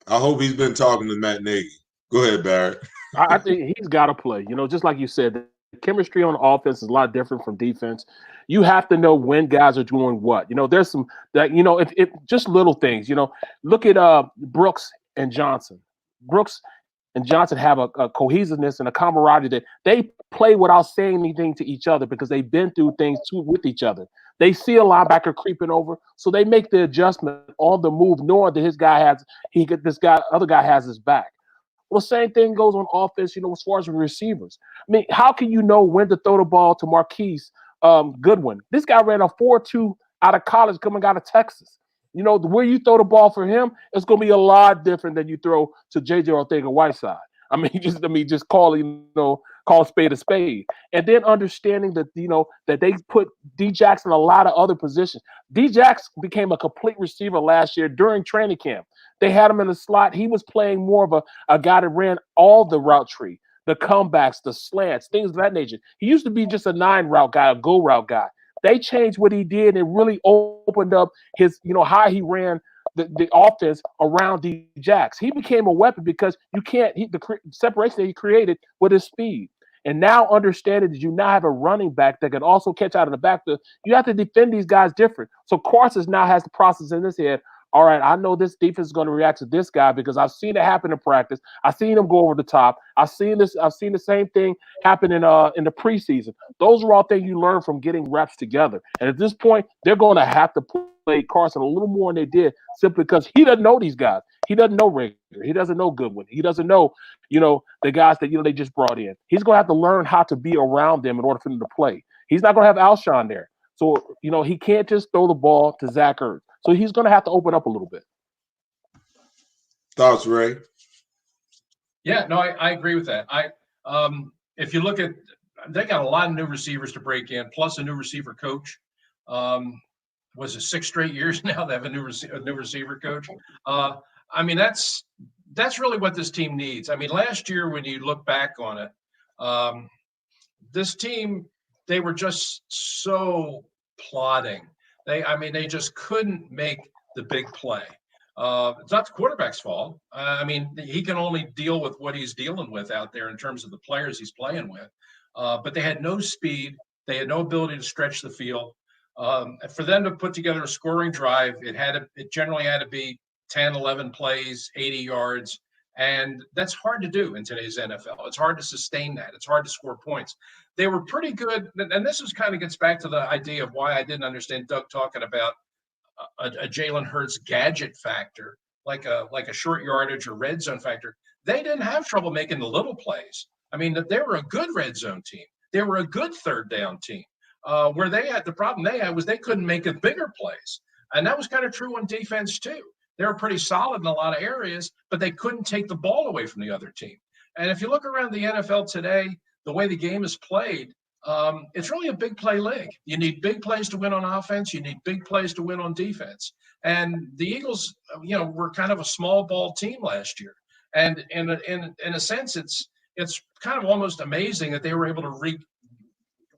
I hope he's been talking to Matt Nagy. Go ahead, Barrett. I think he's got to play. Just like you said, the chemistry on offense is a lot different from defense. You have to know when guys are doing what. There's some that if just little things. Look at Brooks and Johnson. Brooks and Johnson have a cohesiveness and a camaraderie that they play without saying anything to each other because they've been through things with each other. They see a linebacker creeping over, so they make the adjustment on the move, knowing that other guy has his back. Well, same thing goes on offense, as far as receivers. I mean, how can you know when to throw the ball to Marquise Goodwin? This guy ran a 4.2 out of college coming out of Texas. Where you throw the ball for him, it's going to be a lot different than you throw to J.J. Ortega-Whiteside. Just call spade a spade. And then understanding that, that they put D Jackson in a lot of other positions. D Jackson became a complete receiver last year during training camp. They had him in the slot. He was playing more of a guy that ran all the route tree, the comebacks, the slants, things of that nature. He used to be just a 9-route guy, a go route guy. They changed what he did and really opened up his, how he ran the offense around D Jax. He became a weapon because the separation that he created with his speed. And now understanding that you now have a running back that can also catch out of the backfield, you have to defend these guys different. So Carson now has the process in his head. All right, I know this defense is going to react to this guy because I've seen it happen in practice. I've seen him go over the top. I've seen the same thing happen in the preseason. Those are all things you learn from getting reps together. And at this point, they're going to have to play Carson a little more than they did simply because he doesn't know these guys. He doesn't know Rager. He doesn't know Goodwin. He doesn't know, the guys that they just brought in. He's going to have to learn how to be around them in order for them to play. He's not going to have Alshon there. So, he can't just throw the ball to Zach Ertz. So he's going to have to open up a little bit. Thoughts, Ray? Yeah, no, I agree with that. If you look at, they got a lot of new receivers to break in, plus a new receiver coach. Was it 6 straight years now they have a new receiver coach? That's really what this team needs. Last year when you look back on it, this team, they were just so plodding. They just couldn't make the big play. It's not the quarterback's fault. He can only deal with what he's dealing with out there in terms of the players he's playing with. But they had no speed. They had no ability to stretch the field. For them to put together a scoring drive, it generally had to be 10, 11 plays, 80 yards. And that's hard to do in today's NFL. It's hard to sustain that. It's hard to score points. They were pretty good. And this is kind of gets back to the idea of why I didn't understand Doug talking about a Jalen Hurts gadget factor, like a short yardage or red zone factor. They didn't have trouble making the little plays. I mean, they were a good red zone team. They were a good third down team. Where they had the problem they had was they couldn't make the bigger plays, and that was kind of true on defense too. They were pretty solid in a lot of areas, but they couldn't take the ball away from the other team. And if you look around the NFL today, the way the game is played, it's really a big play league. You need big plays to win on offense. You need big plays to win on defense. And the Eagles, were kind of a small ball team last year. And in a sense, it's kind of almost amazing that they were able to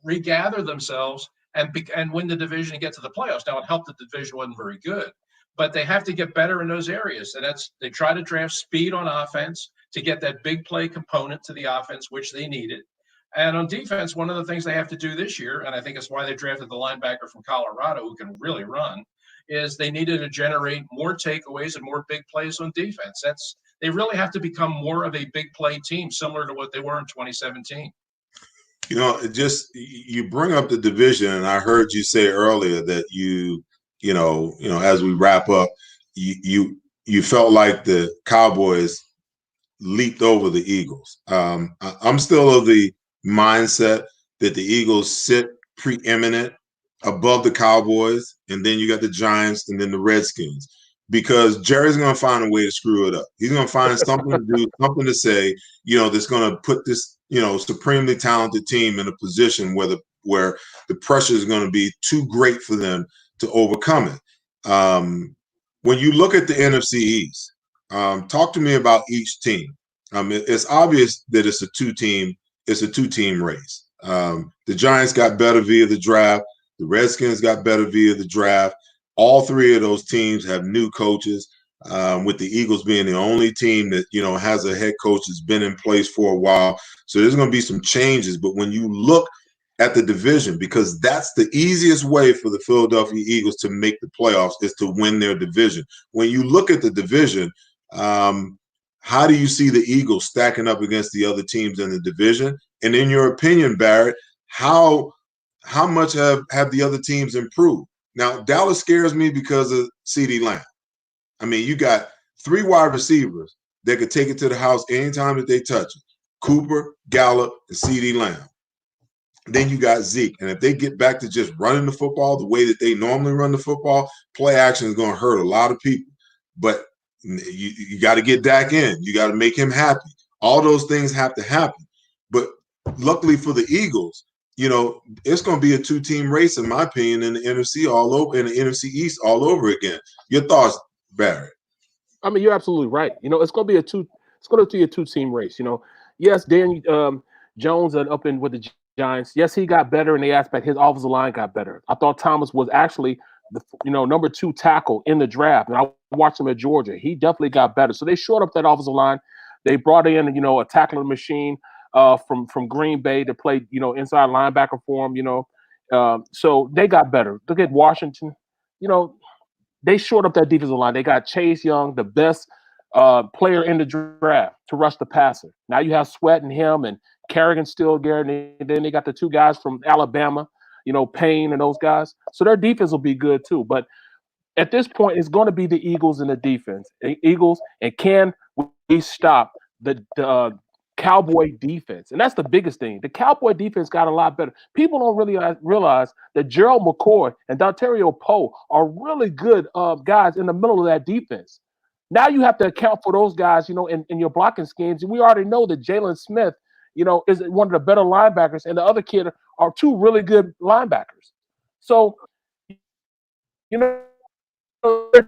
regather themselves and win the division and get to the playoffs. Now, it helped that the division wasn't very good, but they have to get better in those areas. And they try to draft speed on offense to get that big play component to the offense, which they needed. And on defense, one of the things they have to do this year, and I think it's why they drafted the linebacker from Colorado who can really run, is they needed to generate more takeaways and more big plays on defense. They really have to become more of a big play team, similar to what they were in 2017. You bring up the division, and I heard you say earlier that as we wrap up, you felt like the Cowboys leaped over the Eagles. I'm still of the mindset that the Eagles sit preeminent above the Cowboys, and then you got the Giants and then the Redskins, because Jerry's going to find a way to screw it up. He's going to find something to do, something to say, that's going to put this, supremely talented team in a position where the pressure is going to be too great for them to overcome it. When you look at the NFC East, talk to me about each team. It's obvious that it's a two-team race. The Giants got better via the draft. The Redskins got better via the draft. All three of those teams have new coaches, with the Eagles being the only team that, has a head coach that's been in place for a while. So there's going to be some changes. But when you look at the division, because that's the easiest way for the Philadelphia Eagles to make the playoffs, is to win their division. When you look at the division, how do you see the Eagles stacking up against the other teams in the division? And in your opinion, Barrett, how much have the other teams improved? Now, Dallas scares me because of CeeDee Lamb. I mean, you got 3 wide receivers that could take it to the house anytime that they touch it. Cooper, Gallup, and CeeDee Lamb. Then you got Zeke. And if they get back to just running the football the way that they normally run the football, play action is going to hurt a lot of people. But you got to get Dak in. You got to make him happy. All those things have to happen. But luckily for the Eagles, it's going to be a 2-team race, in my opinion, in the NFC East all over again. Your thoughts, Barrett? I mean, you're absolutely right. It's going to be a 2-team race. Yes, Dan Jones up in with the Giants. Yes, he got better in the aspect. His offensive line got better. I thought Thomas was actually the number 2 tackle in the draft, and I watched him at Georgia. He definitely got better. So they shored up that offensive line. They brought in a tackling machine from Green Bay to play inside linebacker for him. So they got better. Look at Washington. They shored up that defensive line. They got Chase Young, the best player in the draft, to rush the passer. Now you have Sweat and him and Kerrigan still there. And then they got the 2 guys from Alabama, Payne and those guys. So their defense will be good too. But at this point, it's going to be the Eagles and the defense. Eagles, and can we stop the Cowboy defense? And that's the biggest thing. The Cowboy defense got a lot better. People don't really realize that Gerald McCoy and Dontario Poe are really good guys in the middle of that defense. Now you have to account for those guys, in your blocking schemes. And we already know that Jalen Smith, is one of the better linebackers, and the other kid are 2 really good linebackers. So, it'll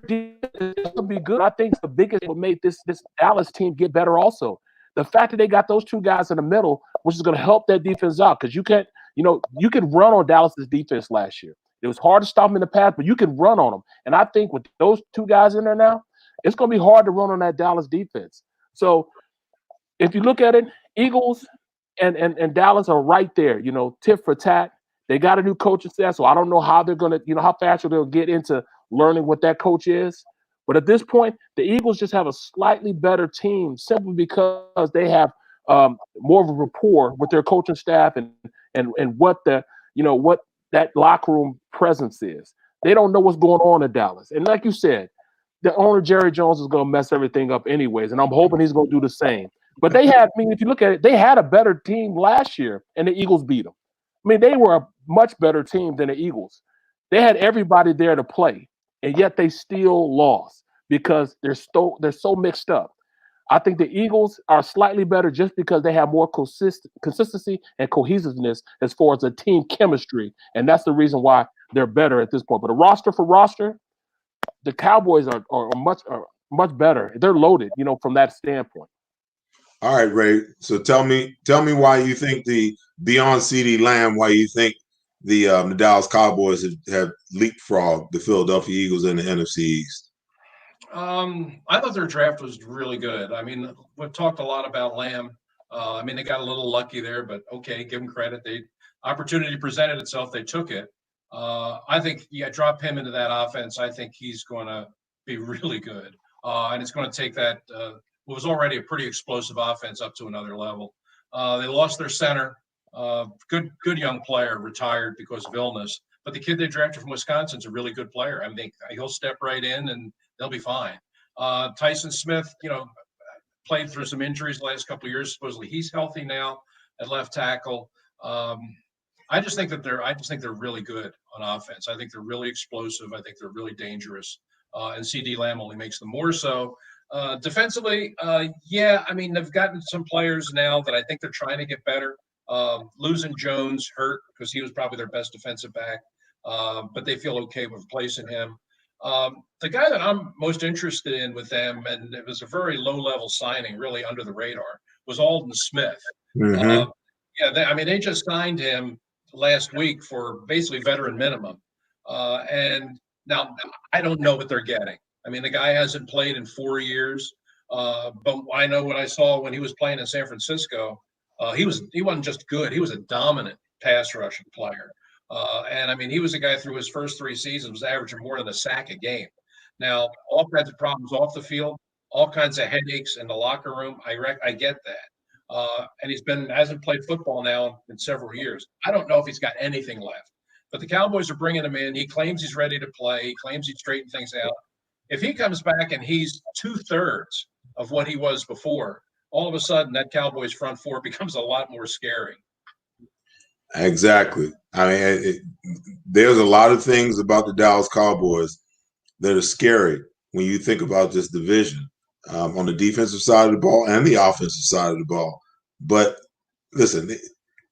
be good. I think the biggest will make this Dallas team get better also. The fact that they got those 2 guys in the middle, which is going to help that defense out, because you could run on Dallas's defense last year. It was hard to stop them in the past, but you can run on them. And I think with those 2 guys in there now, it's going to be hard to run on that Dallas defense. So if you look at it, Eagles and Dallas are right there, tit for tat. They got a new coaching staff, so I don't know how they're gonna, how fast they'll get into learning what that coach is. But at this point, the Eagles just have a slightly better team simply because they have more of a rapport with their coaching staff and what what that locker room presence is. They don't know what's going on in Dallas, and like you said, the owner Jerry Jones is going to mess everything up anyways, and I'm hoping he's going to do the same. But they had, I mean, if you look at it, they had a better team last year, and the Eagles beat them. I mean, they were a much better team than the Eagles. They had everybody there to play, and yet they still lost because they're so mixed up. I think the Eagles are slightly better just because they have more consistency and cohesiveness as far as a team chemistry, and that's the reason why they're better at this point. But a roster for roster, the Cowboys are much better. They're loaded, from that standpoint. All right, Ray. So tell me why you think the beyond CD Lamb, why you think the Dallas Cowboys have leapfrogged the Philadelphia Eagles in the NFC East. I thought their draft was really good. I mean, we've talked a lot about Lamb. I mean, they got a little lucky there, but okay, give them credit. They opportunity presented itself, they took it. I think, yeah, drop him into that offense. I think he's going to be really good, and it's going to take that what was already a pretty explosive offense up to another level. They lost their center, good young player, retired because of illness. But the kid they drafted from Wisconsin's a really good player. I think he'll step right in and they'll be fine. Tyson Smith, played through some injuries the last couple of years. Supposedly he's healthy now at left tackle. I just think they're really good on offense. I think they're really explosive. I think they're really dangerous. And CD Lamb only makes them more so. Defensively, yeah, I mean, they've gotten some players now that I think they're trying to get better. Losing Jones hurt because he was probably their best defensive back, but they feel okay with replacing him. The guy that I'm most interested in with them, and it was a very low-level signing, really under the radar, was Alden Smith. Mm-hmm. Yeah, they just signed him last week for basically veteran minimum. And now I don't know what they're getting. I mean, the guy hasn't played in 4 years, but I know what I saw when he was playing in San Francisco. He wasn't just good; he was a dominant pass rushing player. And I mean, he was a guy through his first 3 seasons was averaging more than a sack a game. Now, all kinds of problems off the field, all kinds of headaches in the locker room. I get that. And hasn't played football now in several years. I don't know if he's got anything left. But the Cowboys are bringing him in. He claims he's ready to play. He claims he'd straighten things out. If he comes back and he's 2/3 of what he was before, all of a sudden that Cowboys front four becomes a lot more scary. Exactly. I mean, there's a lot of things about the Dallas Cowboys that are scary when you think about this division on the defensive side of the ball and the offensive side of the ball. But listen,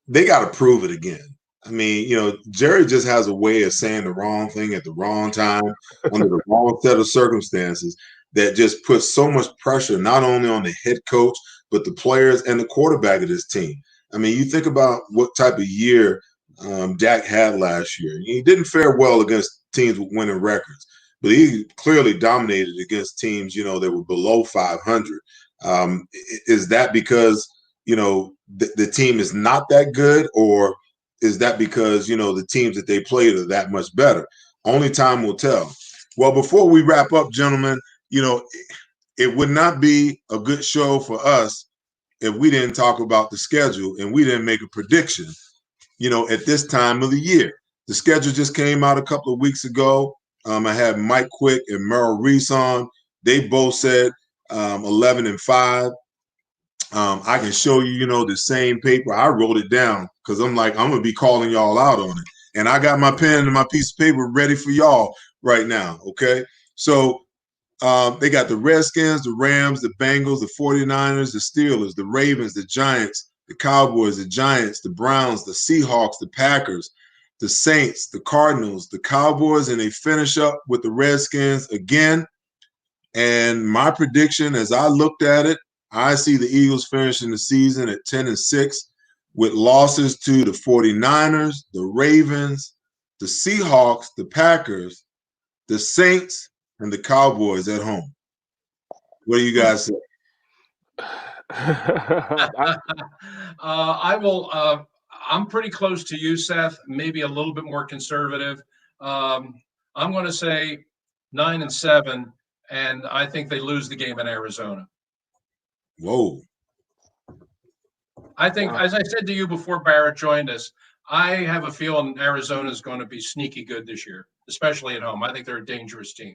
they got to prove it again. I mean, Jerry just has a way of saying the wrong thing at the wrong time under the wrong set of circumstances that just puts so much pressure not only on the head coach, but the players and the quarterback of this team. I mean, you think about what type of year Dak had last year. He didn't fare well against teams with winning records, but he clearly dominated against teams, that were below 500. Is that because, the team is not that good, or is that because, the teams that they played are that much better? Only time will tell. Well, before we wrap up, gentlemen, it would not be a good show for us if we didn't talk about the schedule and we didn't make a prediction, at this time of the year. The schedule just came out a couple of weeks ago. I had Mike Quick and Merrill Reese on. They both said 11-5. I can show you, the same paper. I wrote it down because I'm like, I'm going to be calling y'all out on it. And I got my pen and my piece of paper ready for y'all right now, okay? So they got the Redskins, the Rams, the Bengals, the 49ers, the Steelers, the Ravens, the Giants, the Cowboys, the Giants, the Browns, the Seahawks, the Packers, the Saints, the Cardinals, the Cowboys, and they finish up with the Redskins again. And my prediction, as I looked at it, I see the Eagles finishing the season at 10-6 with losses to the 49ers, the Ravens, the Seahawks, the Packers, the Saints, and the Cowboys at home. What do you guys say? I will. I'm pretty close to you, Seth. Maybe a little bit more conservative. I'm going to say 9-7, and I think they lose the game in Arizona. Whoa. I think, as I said to you before Barrett joined us, I have a feeling Arizona is going to be sneaky good this year, especially at home. I think they're a dangerous team.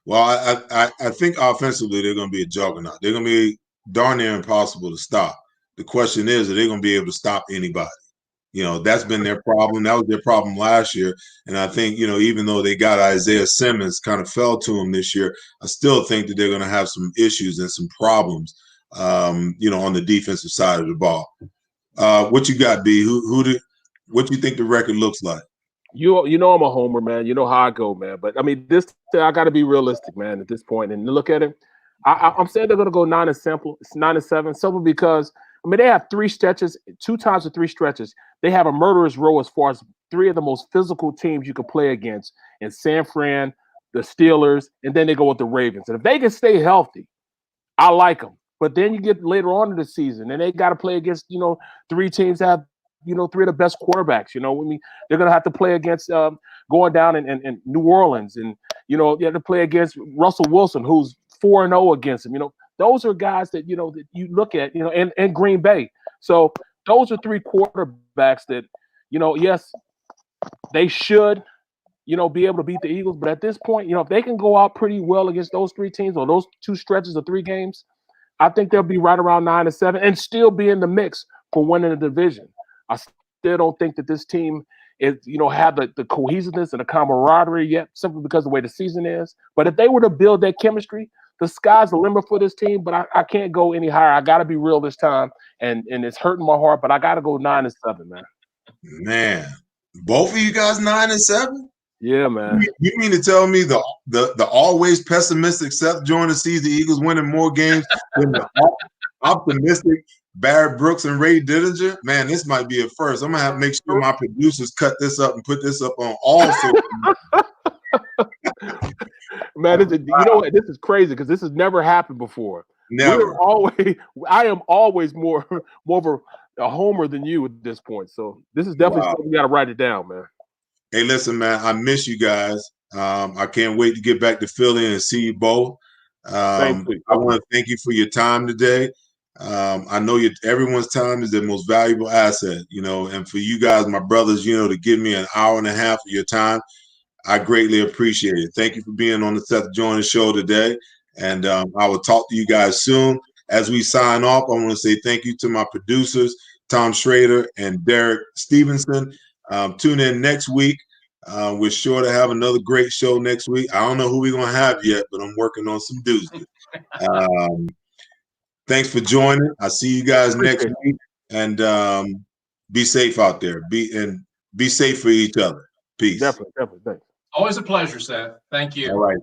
Well, I think offensively they're going to be a juggernaut. They're going to be darn near impossible to stop. The question is, are they going to be able to stop anybody? You know, that's been their problem. That was their problem last year. And I think, you know, even though they got Isaiah Simmons, kind of fell to them this year, I still think that they're going to have some issues and some problems, you know, on the defensive side of the ball. What you got, B? What do you think the record looks like? You know I'm a homer, man. You know how I go, man. But I mean, this I got to be realistic, man. At this point, and look at it, I'm saying they're going to go 9-7. It's 9-7, simply because I mean they have 3 stretches, 2 times of 3 stretches. They have a murderous row as far as 3 of the most physical teams you could play against in San Fran, the Steelers, and then they go with the Ravens. And if they can stay healthy, I like them. But then you get later on in the season, and they got to play against 3 teams that have 3 of the best quarterbacks. I mean, they're gonna have to play against going down in New Orleans, and you have to play against Russell Wilson, who's 4-0 against him. Those are guys that that you look at, and Green Bay. So those are 3 quarterbacks that, yes, they should, be able to beat the Eagles. But at this point, if they can go out pretty well against those 3 teams or those 2 stretches of 3 games, I think they'll be right around 9-7 and still be in the mix for winning the division. I still don't think that this team is, have the cohesiveness and the camaraderie yet, simply because of the way the season is. But if they were to build that chemistry, the sky's the limit for this team. But I can't go any higher. I got to be real this time, and it's hurting my heart. But I got to go 9-7, man. Man, both of you guys 9-7. Yeah, man. You mean to tell me the always pessimistic Seth Joyner sees the Eagles winning more games than the optimistic Barrett Brooks and Ray Didinger? Man, this might be a first. I'm gonna have to make sure my producers cut this up and put this up on all social media. Man, you know what? This is crazy because this has never happened before. Never. I am always more of a homer than you at this point. So this is definitely something you got to write it down, man. Hey, listen, man, I miss you guys. I can't wait to get back to Philly and see you both. I want to thank you for your time today. I know everyone's time is the most valuable asset, and for you guys, my brothers, to give me an hour and a half of your time, I greatly appreciate it. Thank you for being on the Seth Joyner Show today. And I will talk to you guys soon. As we sign off, I want to say thank you to my producers, Tom Schrader and Derek Stevenson. Tune in next week. We're sure to have another great show next week. I don't know who we're going to have yet, but I'm working on some doozies. Thanks for joining. I'll see you guys next week. And be safe out there. Be safe for each other. Peace. Definitely. Thanks. Always a pleasure, Seth. Thank you. All right.